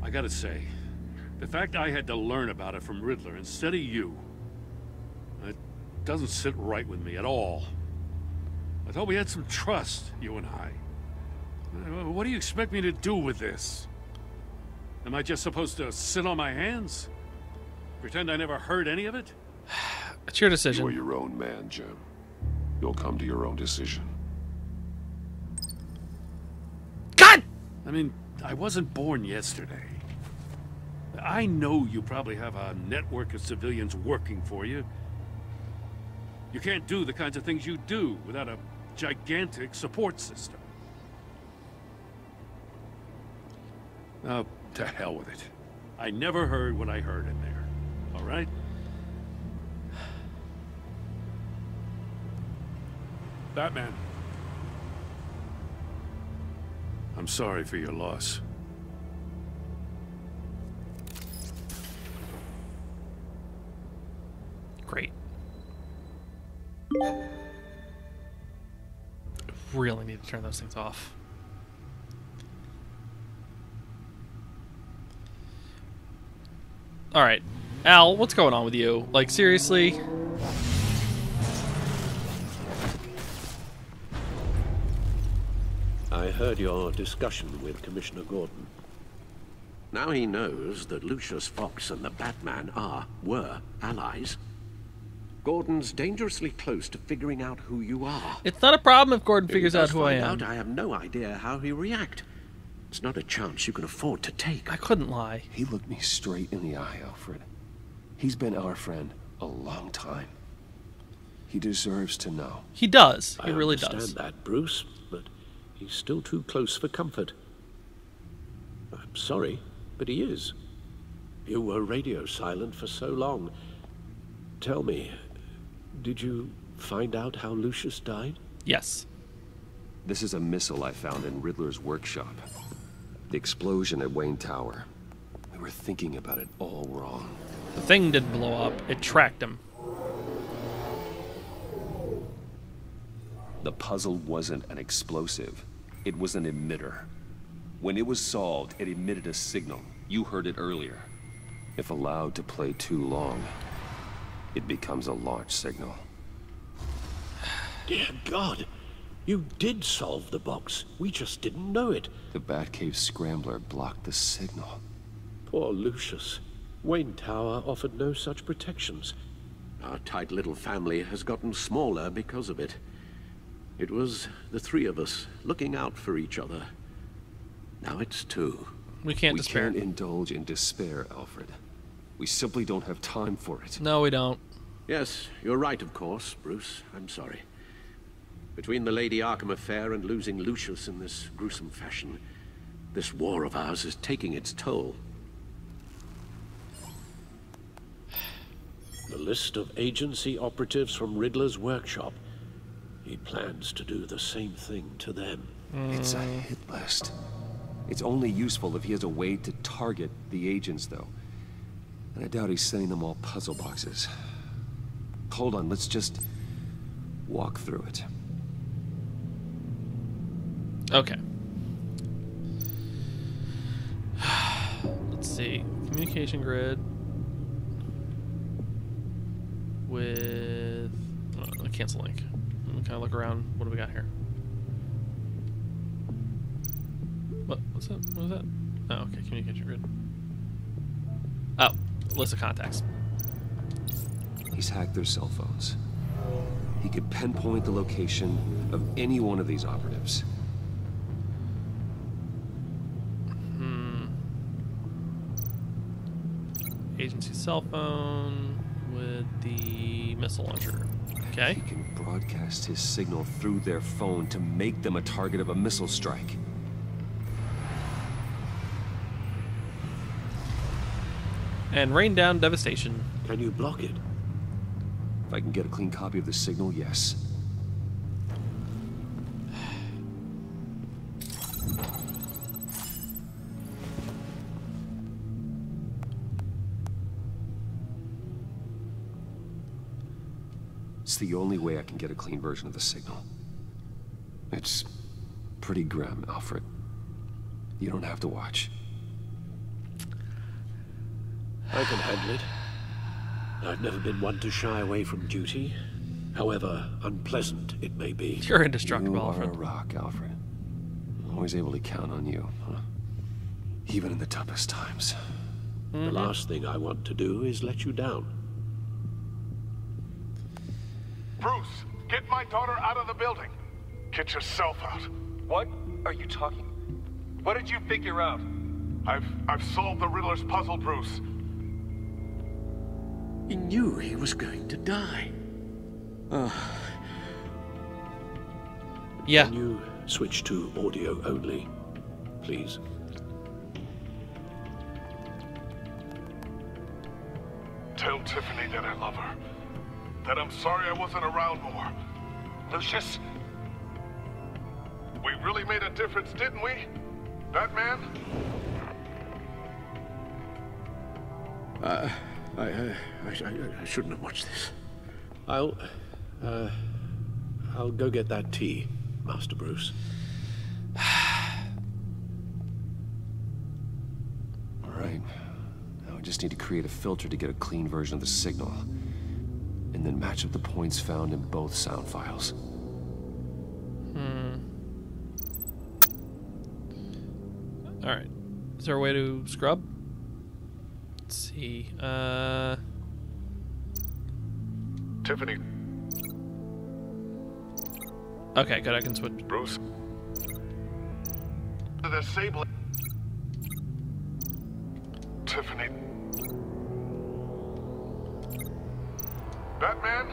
I gotta say, the fact I had to learn about it from Riddler instead of you, it doesn't sit right with me at all. I thought we had some trust, you and I. What do you expect me to do with this? Am I just supposed to sit on my hands? Pretend I never heard any of it? It's your decision. You're your own man, Jim. You'll come to your own decision. God! I mean, I wasn't born yesterday. I know you probably have a network of civilians working for you. You can't do the kinds of things you do without a gigantic support system. Oh, to hell with it. I never heard what I heard in there. All right? Batman. I'm sorry for your loss. Great. Really need to turn those things off. All right, Al, what's going on with you? Like, seriously? I heard your discussion with Commissioner Gordon. Now he knows that Lucius Fox and the Batman were allies. Gordon's dangerously close to figuring out who you are. It's not a problem if Gordon figures out who I am. I have no idea how he'll react. It's not a chance you can afford to take. I couldn't lie. He looked me straight in the eye, Alfred. He's been our friend a long time. He deserves to know. He does. He really does. I understand that, Bruce, but he's still too close for comfort. I'm sorry, but he is. You were radio silent for so long. Tell me, did you find out how Lucius died? Yes. This is a missile I found in Riddler's workshop. The explosion at Wayne Tower. We were thinking about it all wrong. The thing didn't blow up. It tracked him. The puzzle wasn't an explosive. It was an emitter. When it was solved, it emitted a signal. You heard it earlier. If allowed to play too long, it becomes a launch signal. Dear God, you did solve the box. We just didn't know it. The Batcave scrambler blocked the signal. Poor Lucius. Wayne Tower offered no such protections. Our tight little family has gotten smaller because of it. It was the three of us looking out for each other. Now it's two. We can't despair. We can't indulge in despair, Alfred. We simply don't have time for it. No, we don't. Yes, you're right, of course, Bruce. I'm sorry. Between the Lady Arkham affair and losing Lucius in this gruesome fashion, this war of ours is taking its toll. The list of agency operatives from Riddler's workshop. He plans to do the same thing to them. It's a hit list. It's only useful if he has a way to target the agents, though. And I doubt he's sending them all puzzle boxes. Hold on, let's just walk through it. Okay. Let's see. Communication grid with cancel link. Let me kind of look around. What do we got here? What's that? What was that? Oh, okay. Communication grid. Oh, list of contacts. He's hacked their cell phones. He could pinpoint the location of any one of these operatives. Agency cell phone with the missile launcher. Okay. He can broadcast his signal through their phone to make them a target of a missile strike. And rain down devastation. Can you block it? If I can get a clean copy of the signal, yes. It's the only way I can get a clean version of the signal. It's pretty grim, Alfred. You don't have to watch. I can handle it. I've never been one to shy away from duty, however unpleasant it may be. You're indestructible, You are Alfred. a rock, Alfred. Always able to count on you, huh? Even in the toughest times. The last thing I want to do is let you down. Bruce, get my daughter out of the building. Get yourself out. What are you talking? What did you figure out? I've solved the Riddler's puzzle, Bruce. He knew he was going to die. Yeah. Can you switch to audio only, please? Tell Tiffany that I love her. That I'm sorry I wasn't around more. Lucius, we really made a difference, didn't we? That man? I shouldn't have watched this. I'll go get that tea, Master Bruce. All right. Now we just need to create a filter to get a clean version of the signal. And then match up the points found in both sound files. Alright. Is there a way to scrub? Let's see. Tiffany. Okay, good. I can switch. Bruce. The disabling. Tiffany. Batman?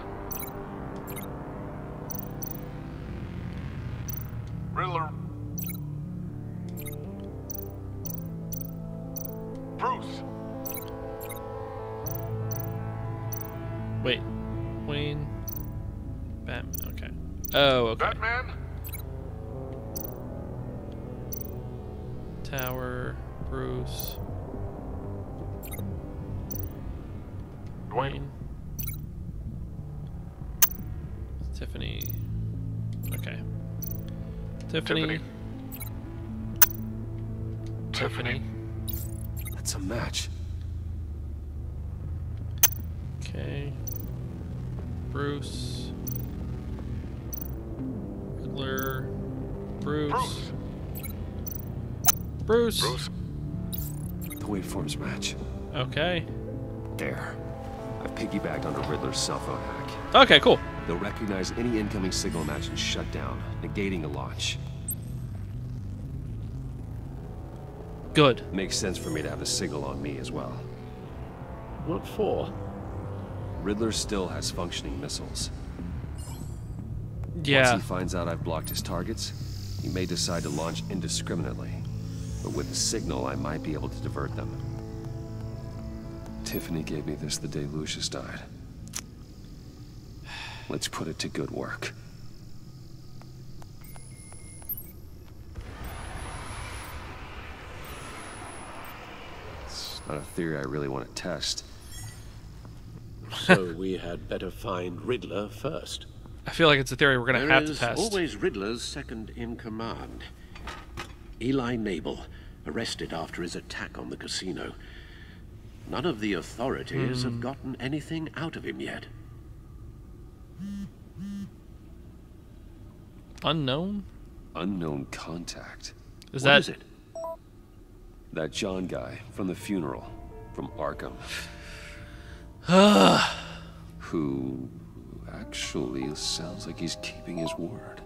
Riddler. Bruce. Wait. Wayne. Batman. Okay. Oh, okay. Batman? Tower. Bruce. Dwayne. Tiffany. Okay. Tiffany. Tiffany. That's a match. Okay. Bruce. Riddler. Bruce. Bruce. The waveforms match. Okay. There. I've piggybacked onto Riddler's cell phone hack. Okay, cool. They'll recognize any incoming signal match and shut down, negating a launch. Good. Makes sense for me to have the signal on me as well. What for? Riddler still has functioning missiles. Yeah. Once he finds out I've blocked his targets, he may decide to launch indiscriminately. But with the signal, I might be able to divert them. Tiffany gave me this the day Lucius died. Let's put it to good work. It's not a theory I really want to test. So we had better find Riddler first. I feel like it's a theory we're going to have to test. There's always Riddler's second in command. Eli Nabel, arrested after his attack on the casino. None of the authorities have gotten anything out of him yet. Unknown? Unknown contact. What is it? That John guy from the funeral, from Arkham. Who actually sounds like he's keeping his word.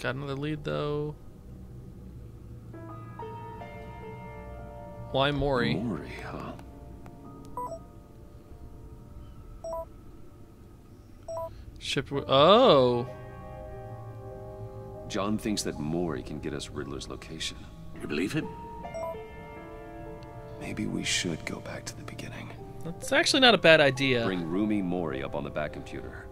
Got another lead, though. Why Maury? Maury, huh? Oh. John thinks that Maury can get us Riddler's location. You believe him? Maybe we should go back to the beginning. That's actually not a bad idea. Bring Roomy Maury up on the back computer.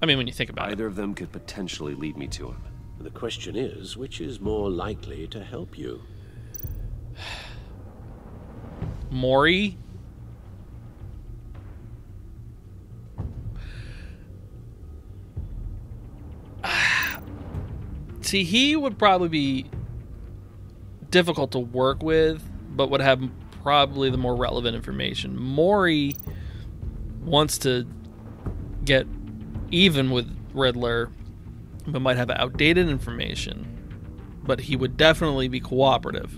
I mean, when you think about it. Either of them could potentially lead me to him. The question is, which is more likely to help you? Maury? See, he would probably be difficult to work with, but would have probably the more relevant information. Maury wants to get even with Riddler, but might have outdated information. But he would definitely be cooperative.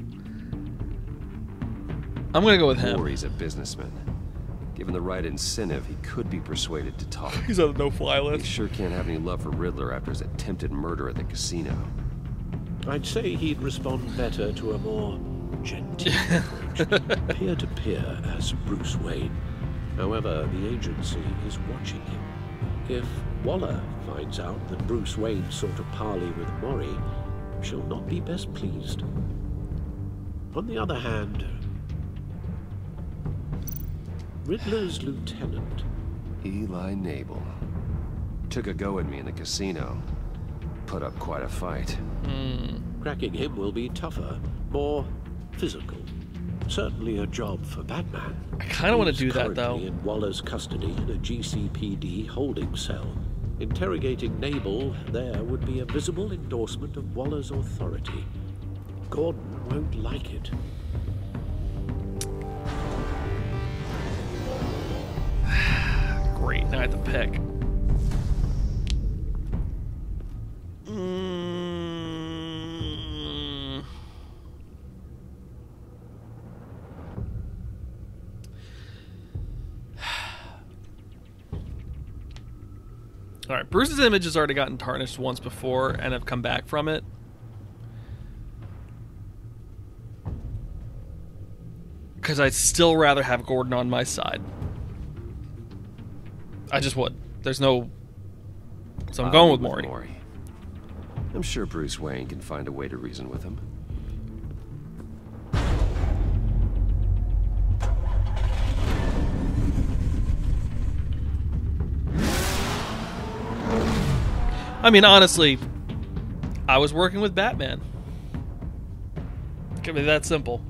I'm gonna go with him. Maury's a businessman. Given the right incentive, he could be persuaded to talk. He's on the no-fly list. He sure can't have any love for Riddler after his attempted murder at the casino. I'd say he'd respond better to a more genteel approach, peer-to-peer as Bruce Wayne. However, the agency is watching him. If Waller finds out that Bruce Wayne sought a parley with Maury, she'll not be best pleased. On the other hand, Riddler's lieutenant, Eli Nabel, took a go at me in the casino. Put up quite a fight. Cracking him will be tougher, more physical. Certainly a job for Batman. I kind of want to do that, though. In Waller's custody in a GCPD holding cell. Interrogating Nabel there would be a visible endorsement of Waller's authority. Gordon won't like it. Great, now I have to pick. Alright, Bruce's image has already gotten tarnished once before and have come back from it. Because I'd still rather have Gordon on my side. I just would. There's no... So I'm going with Maury. I'm sure Bruce Wayne can find a way to reason with him. I mean, honestly, I was working with Batman. It could be that simple.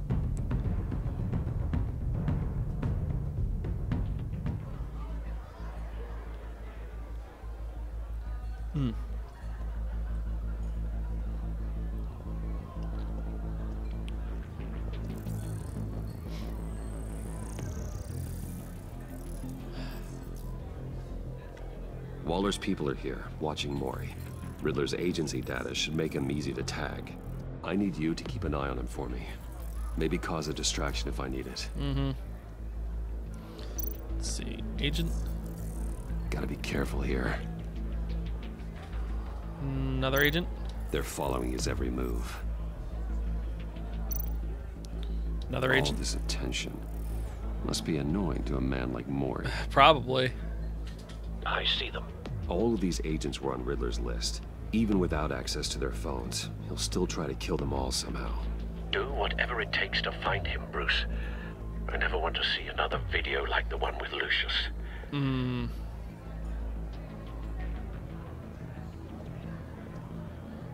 Waller's people are here, watching Maury. Riddler's agency data should make him easy to tag. I need you to keep an eye on him for me. Maybe cause a distraction if I need it. Let's see. Agent? Gotta be careful here. Another agent? They're following his every move. Another agent? All this attention. Must be annoying to a man like Maury. Probably. I see them. All of these agents were on Riddler's list. Even without access to their phones, he'll still try to kill them all somehow. Do whatever it takes to find him, Bruce. I never want to see another video like the one with Lucius.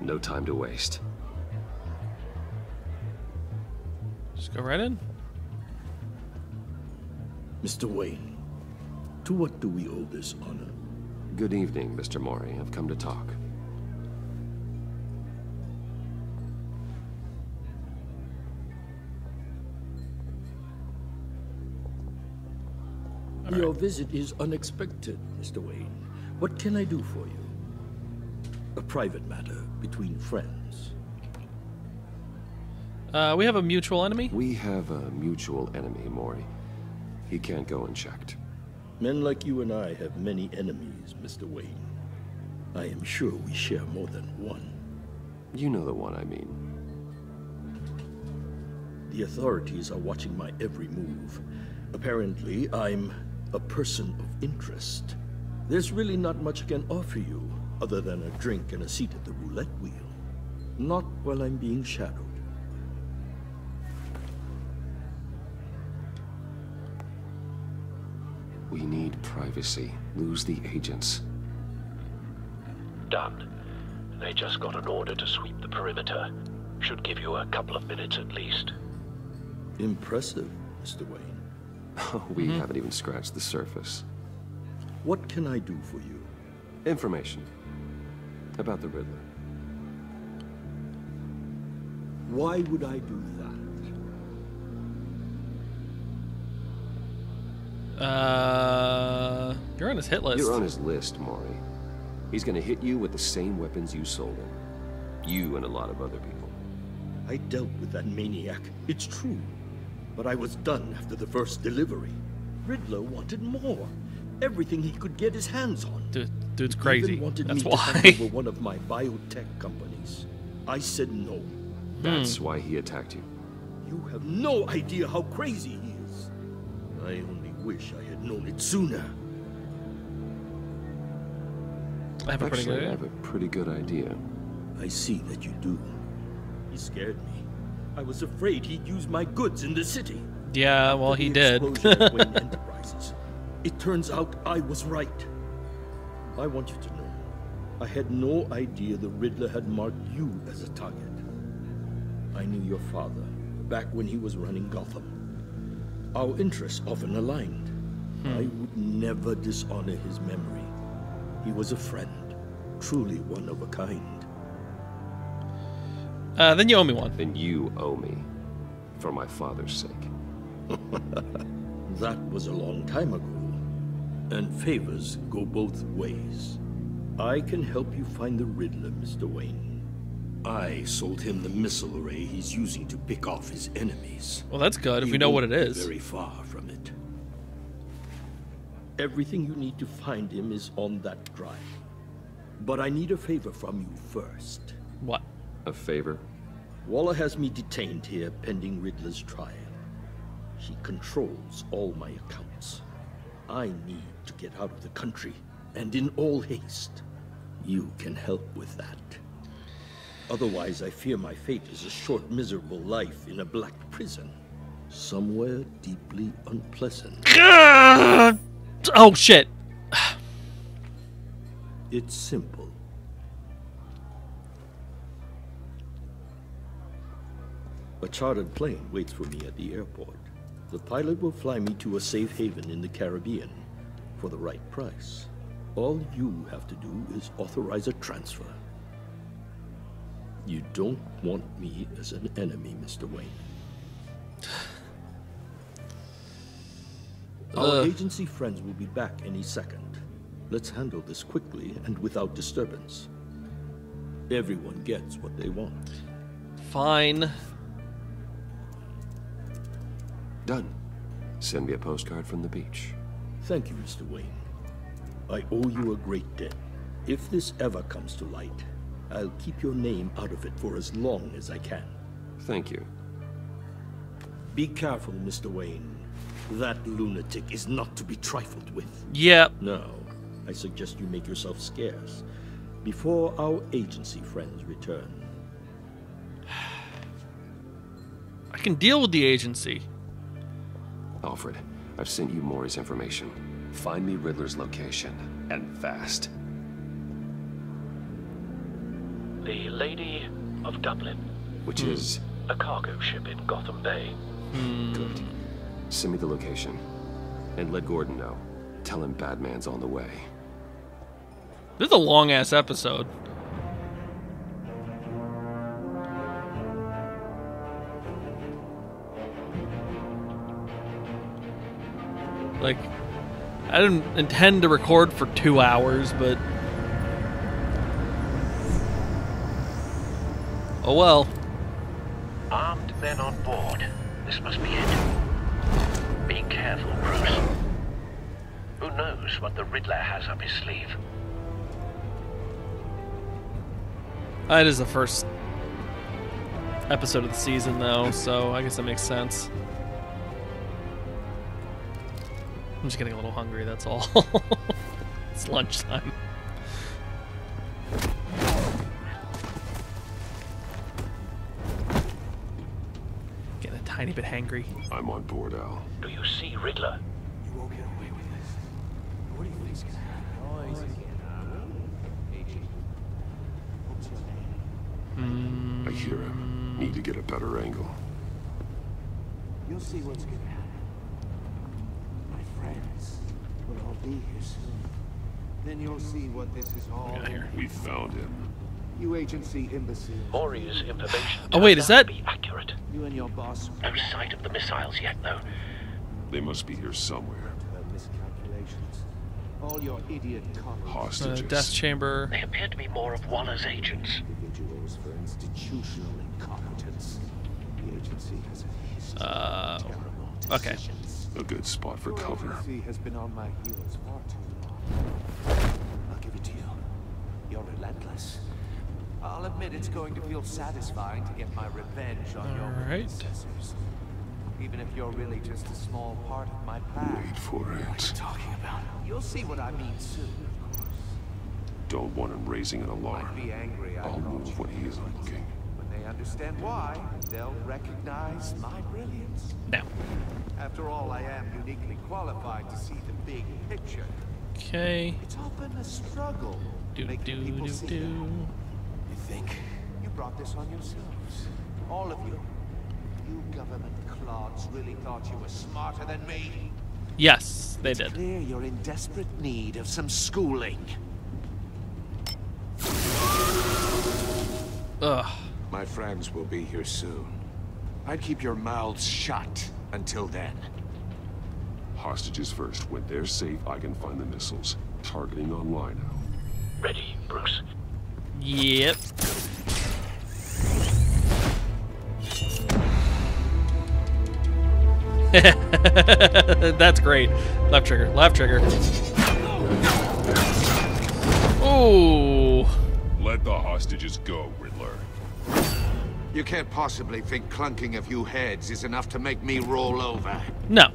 No time to waste. Just go right in. Mr. Wayne, to what do we owe this honor? Good evening, Mr. Maury. I've come to talk. Your visit is unexpected, Mr. Wayne. What can I do for you? A private matter between friends. We have a mutual enemy? We have a mutual enemy, Maury. He can't go unchecked. Men like you and I have many enemies, Mr. Wayne. I am sure we share more than one. You know the one I mean. The authorities are watching my every move. Apparently, I'm a person of interest. There's really not much I can offer you, other than a drink and a seat at the roulette wheel. Not while I'm being shadowed. We need privacy. Lose the agents. Done. They just got an order to sweep the perimeter. Should give you a couple of minutes at least. Impressive, Mr. Wayne. We haven't even scratched the surface. What can I do for you? Information about the Riddler. Why would I do that? You're on his hit list. You're on his list, Maury. He's gonna hit you with the same weapons you sold him. You and a lot of other people. I dealt with that maniac. It's true. But I was done after the first delivery. Riddler wanted more. Everything he could get his hands on. Dude's crazy. He even wanted That's me why. to hand over one of my biotech companies. I said no. That's why he attacked you. You have no idea how crazy he is. I only wish I had known it sooner. I have a pretty good idea. I see that you do. He scared me. I was afraid he'd use my goods in the city. Yeah, well, he did. Enterprises. It turns out I was right. I want you to know, I had no idea the Riddler had marked you as a target. I knew your father back when he was running Gotham. Our interests often aligned. I would never dishonor his memory. He was a friend, truly one of a kind. Then you owe me one. Then you owe me, for my father's sake. That was a long time ago, and favors go both ways. I can help you find the Riddler, Mr. Wayne. I sold him the missile array he's using to pick off his enemies. Well, that's good if we know what it is. Very far from it. Everything you need to find him is on that drive. But I need a favor from you first. What? A favor? Waller has me detained here pending Riddler's trial. She controls all my accounts. I need to get out of the country, and in all haste. You can help with that. Otherwise, I fear my fate is a short, miserable life in a black prison. Somewhere deeply unpleasant. Oh, shit. It's simple. A chartered plane waits for me at the airport. The pilot will fly me to a safe haven in the Caribbean for the right price. All you have to do is authorize a transfer. You don't want me as an enemy, Mr. Wayne. Our agency friends will be back any second. Let's handle this quickly and without disturbance. Everyone gets what they want. Fine. Done. Send me a postcard from the beach. Thank you, Mr. Wayne. I owe you a great debt. If this ever comes to light, I'll keep your name out of it for as long as I can. Thank you. Be careful, Mr. Wayne. That lunatic is not to be trifled with. Yep. Now, I suggest you make yourself scarce before our agency friends return. I can deal with the agency. Alfred, I've sent you Maury's information. Find me Riddler's location, and fast. The Lady of Dublin. Which is? A cargo ship in Gotham Bay. Good. Send me the location. And let Gordon know. Tell him Batman's on the way. This is a long-ass episode. Like, I didn't intend to record for 2 hours, but... oh well. Armed men on board. This must be it. Be careful, Bruce. Who knows what the Riddler has up his sleeve? It is the first episode of the season, though, so I guess that makes sense. I'm just getting a little hungry, that's all. It's lunchtime. Getting a tiny bit hangry. I'm on board, Al. Do you see Riddler? You won't get away with this. What do you think's gonna happen? I hear him. Need to get a better angle. You'll see what's gonna happen. My friends will all be here soon. Then you'll see what this is all. We found him. You agency imbeciles. Maury's information. Oh wait, is that? Be accurate. You and your boss. No sight of the missiles yet, though. They must be here somewhere. Miscalculations. All your idiot colleagues. Hostages. Death chamber. They appear to be more of Waller's agents. Individuals for institutional incompetence. The agency has a history of terrible okay. decisions. A good spot for cover. Your agency has been on my heels far too long. I'll give it to you. You're relentless. I'll admit it's going to feel satisfying to get my revenge on your predecessors. Even if you're really just a small part of my plan. Wait for What are you it. talking about? You'll see what I mean soon, of course. Don't want him raising an Might alarm. be angry, I'll move when he isn't looking. When they understand why, they'll recognize my brilliance. Now. After all, I am uniquely qualified to see the big picture. Okay. It's often a struggle making people see that. You think? You brought this on yourselves. All of you. You government clods really thought you were smarter than me? Yes, they did. It's clear you're in desperate need of some schooling. Ugh. My friends will be here soon. I'd keep your mouths shut until then. Hostages first. When they're safe, I can find the missiles. Targeting online now. Ready, Bruce? Yep. That's great. Left trigger, left trigger. Ooh. Let the hostages go, Riddler. You can't possibly think clunking a few heads is enough to make me roll over. No.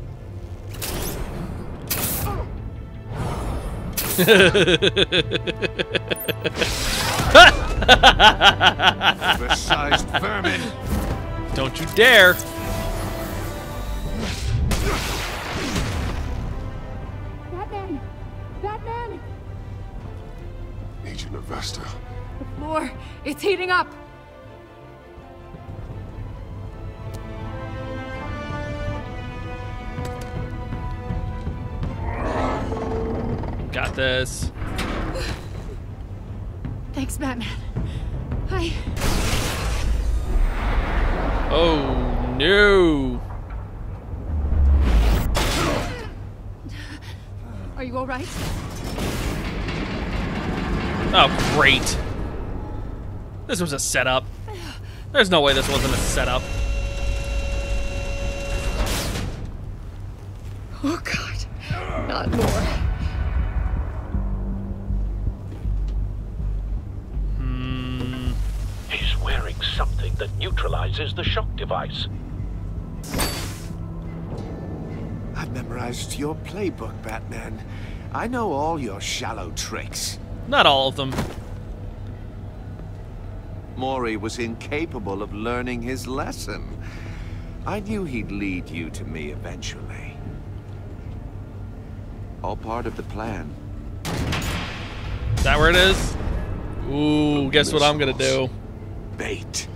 Oversized vermin. Don't you dare. Batman! Batman! Agent Avesta. The floor, it's heating up. Got this. Thanks, Batman. Oh no. Are you all right? Oh, great. This was a setup. There's no way this wasn't a setup. Oh, God. Not more. He's wearing something that neutralizes the shock device. A I've memorized your playbook, Batman. I know all your shallow tricks. Not all of them. Maury was incapable of learning his lesson. I knew he'd lead you to me eventually. All part of the plan. Is that where it is? Ooh, guess what I'm gonna do? Bait.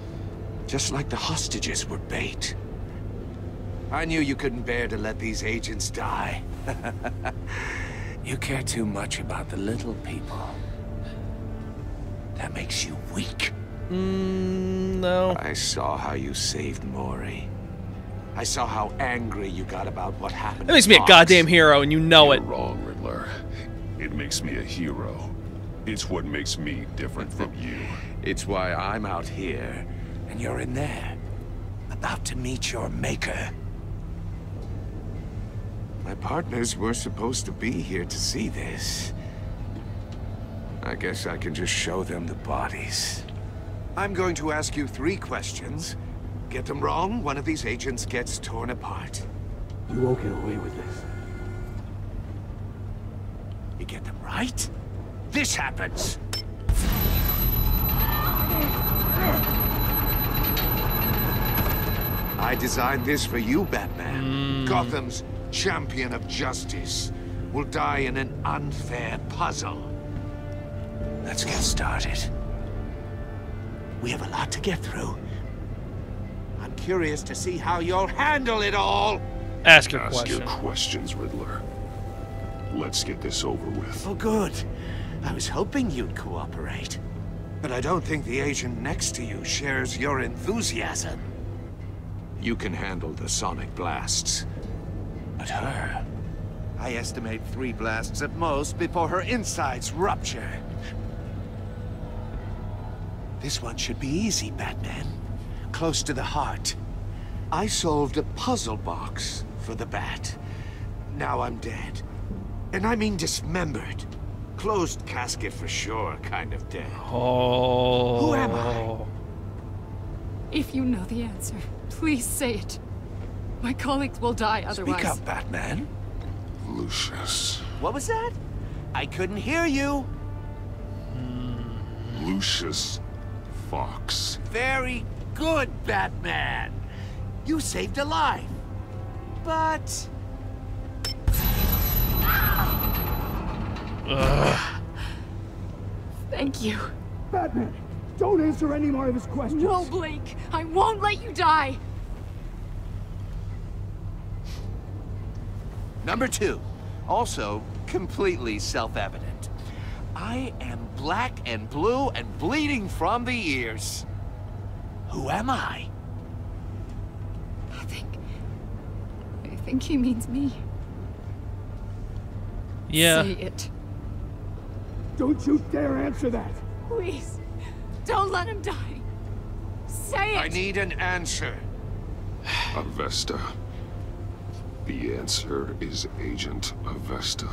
Just like the hostages were bait. I knew you couldn't bear to let these agents die. You care too much about the little people. That makes you weak. No. I saw how you saved Maury. I saw how angry you got about what happened. That makes me a goddamn hero, and you know it. You're wrong, Riddler. It makes me a hero. It's what makes me different from you. It's why I'm out here, and you're in there, about to meet your maker. My partners were supposed to be here to see this. I guess I can just show them the bodies. I'm going to ask you 3 questions. Get them wrong, one of these agents gets torn apart. You won't get away with this. You get them right, this happens. I designed this for you, Batman. Gotham's champion of justice will die in an unfair puzzle. Let's get started. We have a lot to get through. I'm curious to see how you'll handle it all. Ask your questions, Riddler. Let's get this over with. Oh, good. I was hoping you'd cooperate. But I don't think the agent next to you shares your enthusiasm. You can handle the sonic blasts. But her... I estimate 3 blasts at most before her insides rupture. This one should be easy, Batman. Close to the heart. I solved a puzzle box for the Bat. Now I'm dead. And I mean dismembered. Closed casket for sure, kind of dead. Oh. Who am I? If you know the answer, please say it. My colleagues will die otherwise. Speak up, Batman. Lucius. What was that? I couldn't hear you. Lucius Fox. Very good, Batman. You saved a life. But... Thank you. Batman, don't answer any more of his questions. No, Blake. I won't let you die. Number 2, also completely self-evident. I am black and blue and bleeding from the ears. Who am I? I think he means me. Yeah. Say it. Don't you dare answer that. Please. Don't let him die. Say it. I need an answer. Avesta. The answer is Agent Avesta.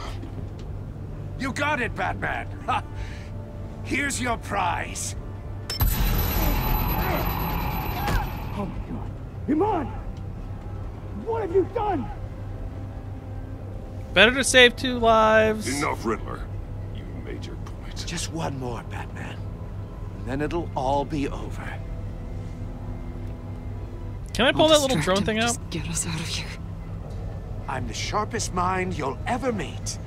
You got it, Batman. Ha. Here's your prize. Oh my God. Iman! What have you done? Better to save 2 lives. Enough, Riddler. You made your point. Just one more, Batman. And then it'll all be over. Can I pull that little drone thing out? Just get us out of here. I'm the sharpest mind you'll ever meet.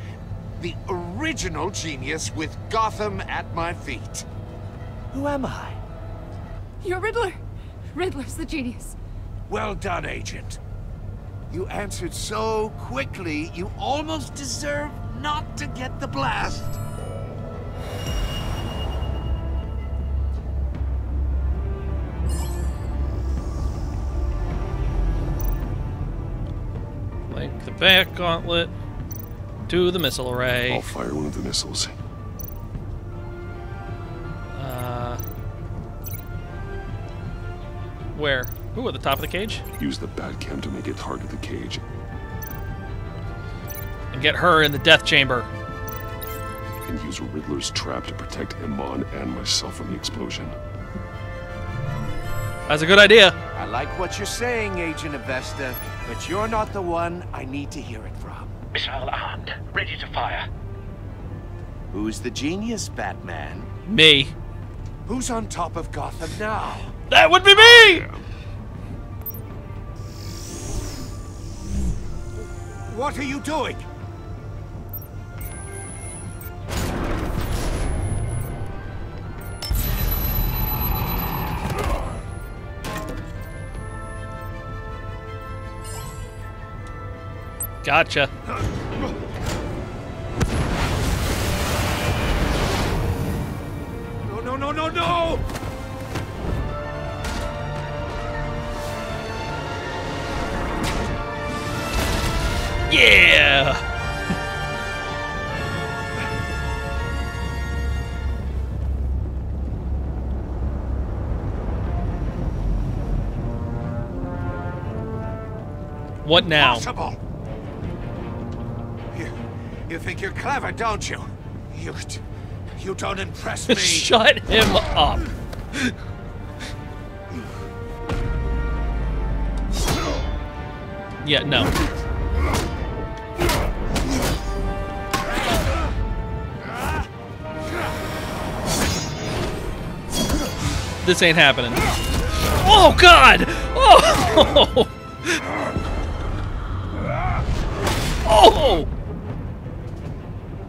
The original genius with Gotham at my feet. Who am I? You're Riddler. Riddler's the genius. Well done, Agent. You answered so quickly, you almost deserve not to get the blast. Like the back gauntlet to the missile array. I'll fire one of the missiles. Where? Ooh, at the top of the cage? Use the Batcam to make it target the cage. And get her in the death chamber. And use Riddler's trap to protect Iman and myself from the explosion. That's a good idea. I like what you're saying, Agent Avesta. But you're not the one I need to hear it from. Missile armed, ready to fire. Who's the genius, Batman? Me. Who's on top of Gotham now? That would be me! What are you doing? Gotcha. No, no, no, no, no! Yeah! What now? Impossible. You think you're clever, don't you? You don't impress me. Shut him up. Yeah, no. This ain't happening. Oh God! Oh! Oh!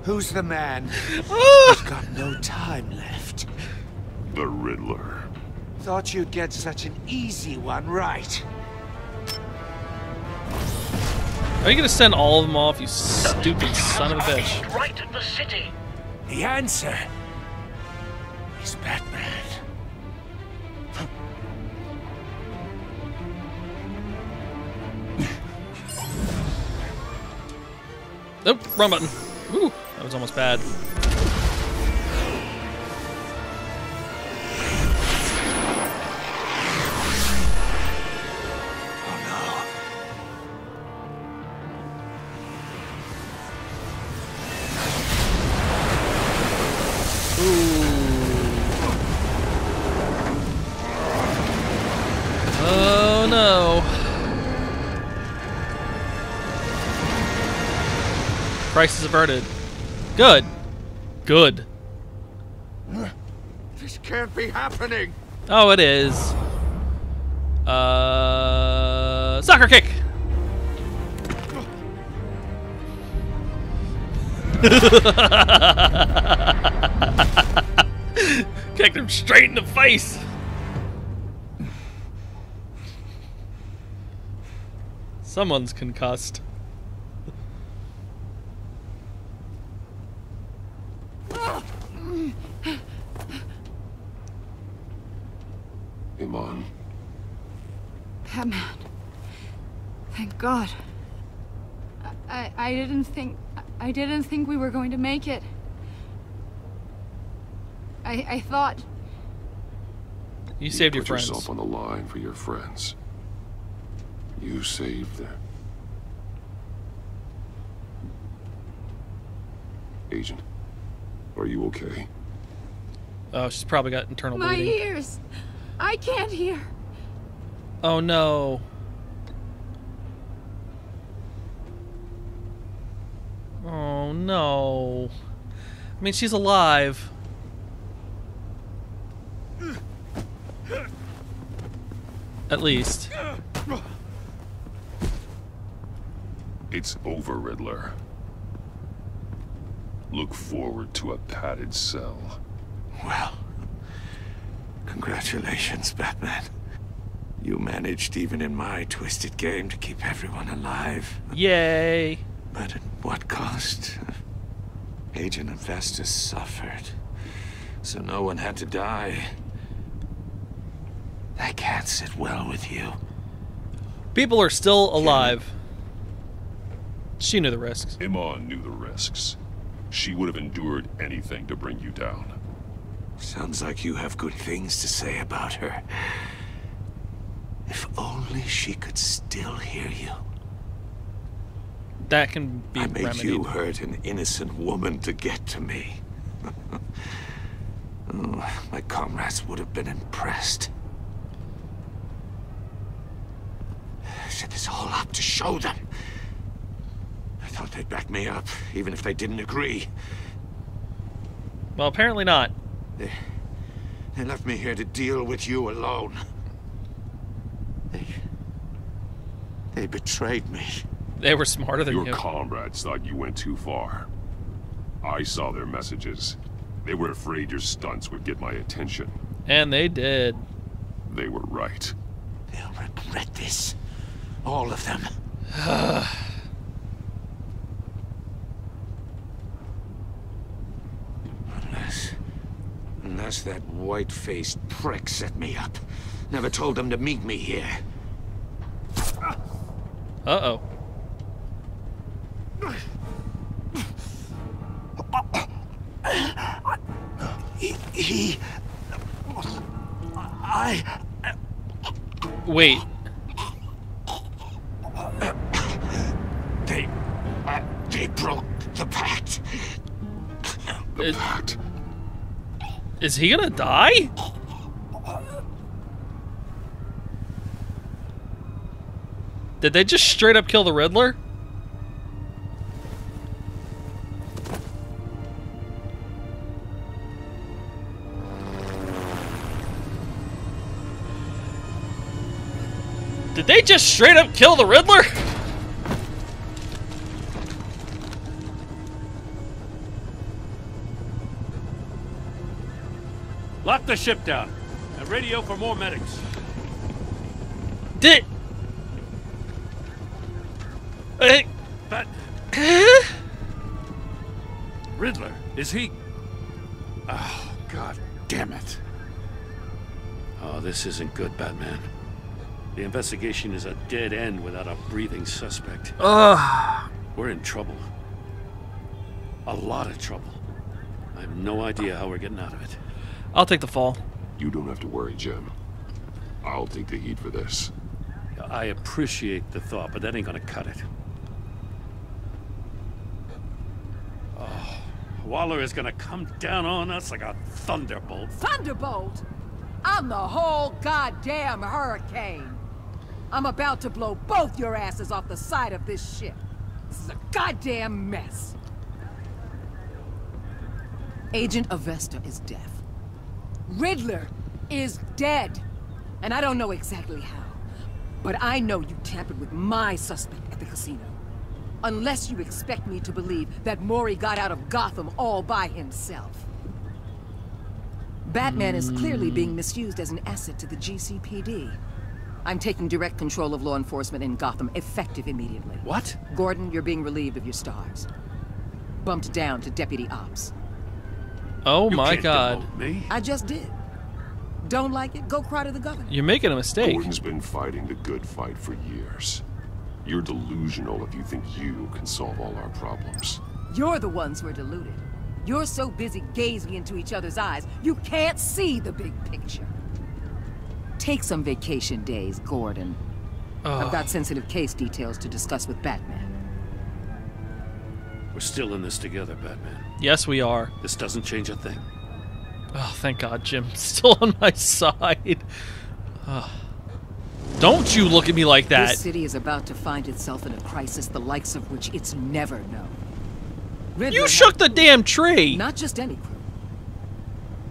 Who's the man who's got no time left? The Riddler. Thought you'd get such an easy one right. Are you gonna send all of them off, you stupid son of a bitch? Right at the city. The answer is Batman. Nope, wrong button. Ooh, that was almost bad. Oh no. Crisis averted. Good. Good. This can't be happening. Oh, it is. Soccer kick. Kicked him straight in the face. Someone's concussed. Iman. Batman. Thank God. I didn't think we were going to make it. I thought You saved your put friends. yourself on the line for your friends. You saved them. Agent, are you okay? Oh, she's probably got internal my bleeding. ears. I can't hear. Oh no. Oh no. I mean, she's alive. At least. It's over, Riddler. Look forward to a padded cell. Well, congratulations, Batman. You managed, even in my twisted game, to keep everyone alive. Yay! But at what cost? Agent Investus suffered, so no one had to die. That can't sit well with you. People are still alive. She knew the risks. Iman knew the risks. She would have endured anything to bring you down. Sounds like you have good things to say about her. If only she could still hear you. That can be I made remedied. you hurt an innocent woman to get to me. Oh, my comrades would have been impressed. set this all up to show them. I thought they'd back me up, even if they didn't agree. Well, apparently not. They left me here to deal with you alone. They betrayed me. They were smarter than you. Your comrades thought you went too far. I saw their messages. They were afraid your stunts would get my attention. And they did. They were right. They'll regret this. All of them. Unless that white-faced prick set me up. Never told them to meet me here. Uh-oh. Wait. They broke the pact. The pact? Is he gonna die? Did they just straight up kill the Riddler? Did they just straight up kill the Riddler? Lock the ship down and radio for more medics. But Riddler, is he? Oh, God damn it. Oh, this isn't good, Batman. The investigation is a dead end without a breathing suspect. We're in trouble. A lot of trouble. I have no idea how we're getting out of it. I'll take the fall. You don't have to worry, Jim. I'll take the heat for this. I appreciate the thought, but that ain't gonna cut it. Oh, Waller is gonna come down on us like a thunderbolt. Thunderbolt? I'm the whole goddamn hurricane. I'm about to blow both your asses off the side of this ship. This is a goddamn mess. Agent Avesta is deaf. Riddler is dead. And I don't know exactly how. But I know you tampered with my suspect at the casino. Unless you expect me to believe that Mori got out of Gotham all by himself. Batman is clearly being misused as an asset to the GCPD. I'm taking direct control of law enforcement in Gotham, effective immediately. What? Gordon, you're being relieved of your stars. Bumped down to Deputy Ops. Oh my God. Me? I just did. Don't like it? Go cry to the governor. You're making a mistake. Gordon's been fighting the good fight for years. You're delusional if you think you can solve all our problems. You're the ones who are deluded. You're so busy gazing into each other's eyes, you can't see the big picture. Take some vacation days, Gordon. I've got sensitive case details to discuss with Batman. We're still in this together, Batman. Yes, we are. This doesn't change a thing. Oh, thank God, Jim's still on my side. Don't you look at me like that. This city is about to find itself in a crisis the likes of which it's never known. Riddler you shook the damn tree. Not just any crew.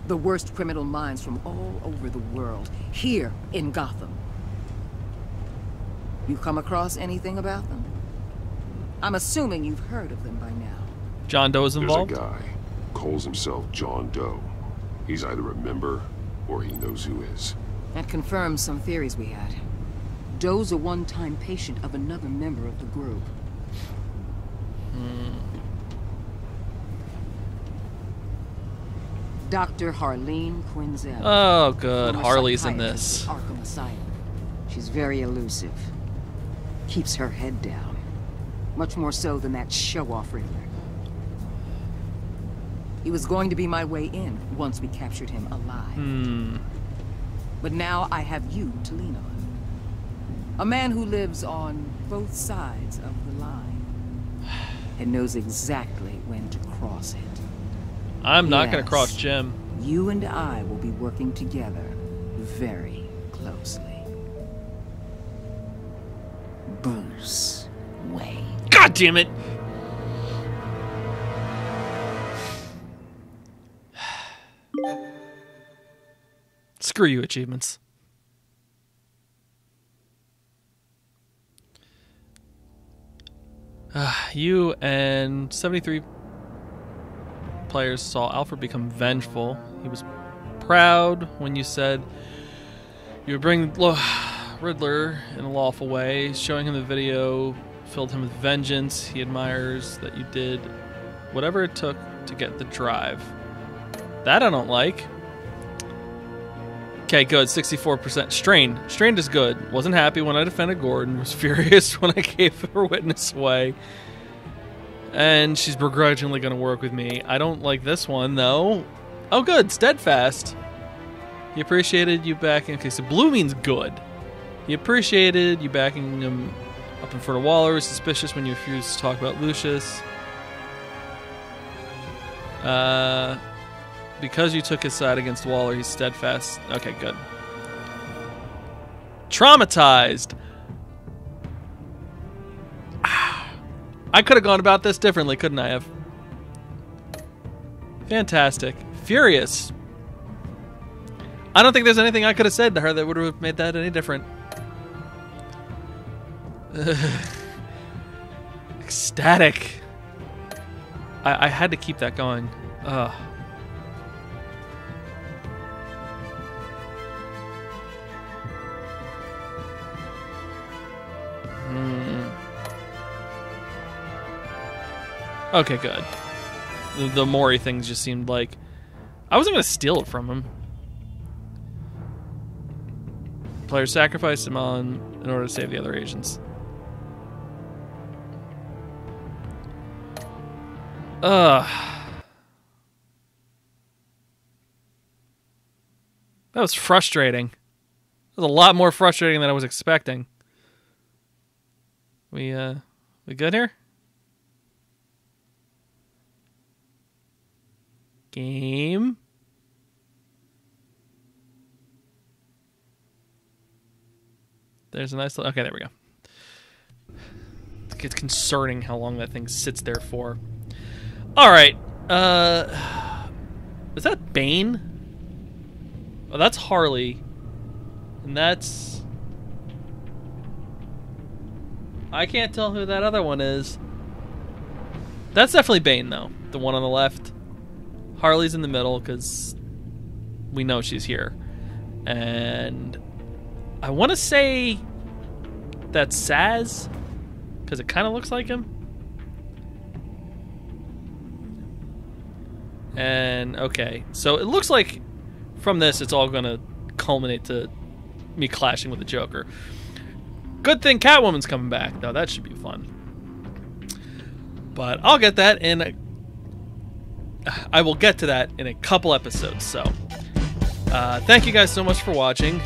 The worst criminal minds from all over the world, here in Gotham. You come across anything about them? I'm assuming you've heard of them by now. John Doe's involved? There's a guy, calls himself John Doe. He's either a member, or he knows who is. That confirms some theories we had. Doe's a one-time patient of another member of the group. Dr. Harleen Quinzel. Oh, good. Former Harley's in psychiatrist this. at Arkham Asylum. She's very elusive. Keeps her head down. Much more so than that show-off Riddler. He was going to be my way in once we captured him alive. But now I have you to lean on. A man who lives on both sides of the line. And knows exactly when to cross it. I'm not going to cross Jim. You and I will be working together very closely. Bruce Wayne. God damn it! Screw you, achievements. You and 73 players saw Alfred become vengeful. He was proud when you said you would bring Riddler in a lawful way. Showing him the video filled him with vengeance. He admires that you did whatever it took to get the drive. That I don't like. Okay, good. 64%. Strained is good. Wasn't happy when I defended Gordon. Was furious when I gave her witness away. And she's begrudgingly going to work with me. I don't like this one, though. Oh, good. Steadfast. He appreciated you backing... Okay, so blue means good. He appreciated you backing him up in front of Waller. He was suspicious when you refused to talk about Lucius. Because you took his side against Waller, he's steadfast. Okay, good. Traumatized. I could have gone about this differently, couldn't I have? Fantastic. Furious. I don't think there's anything I could have said to her that would have made that any different. Ecstatic. I had to keep that going. Ugh. Okay, good. The Mori things just seemed like... I wasn't going to steal it from him. Players sacrificed him on in order to save the other agents. Ugh. That was frustrating. That was a lot more frustrating than I was expecting. We good here? Game. There's a nice little... Okay, there we go. It's concerning how long that thing sits there for. Alright. Is that Bane? Oh, that's Harley. And that's... I can't tell who that other one is. That's definitely Bane, though. The one on the left. Harley's in the middle, because we know she's here. And I want to say that's Saz, because it kind of looks like him. And, okay. So it looks like from this, it's all going to culminate to me clashing with the Joker. Good thing Catwoman's coming back, though. That should be fun. But I'll get that in I will get to that in a couple episodes. So thank you guys so much for watching.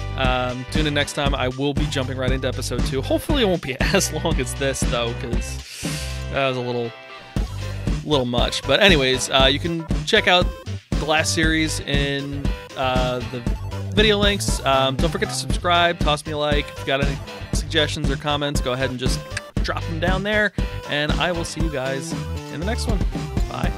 Tune in next time. I will be jumping right into episode 2. Hopefully it won't be as long as this, though, because that was a little much. But anyways, you can check out the last series in the video links. Don't forget to subscribe. Toss me a like. If you got any suggestions or comments, go ahead and just drop them down there. And I will see you guys in the next one. Bye.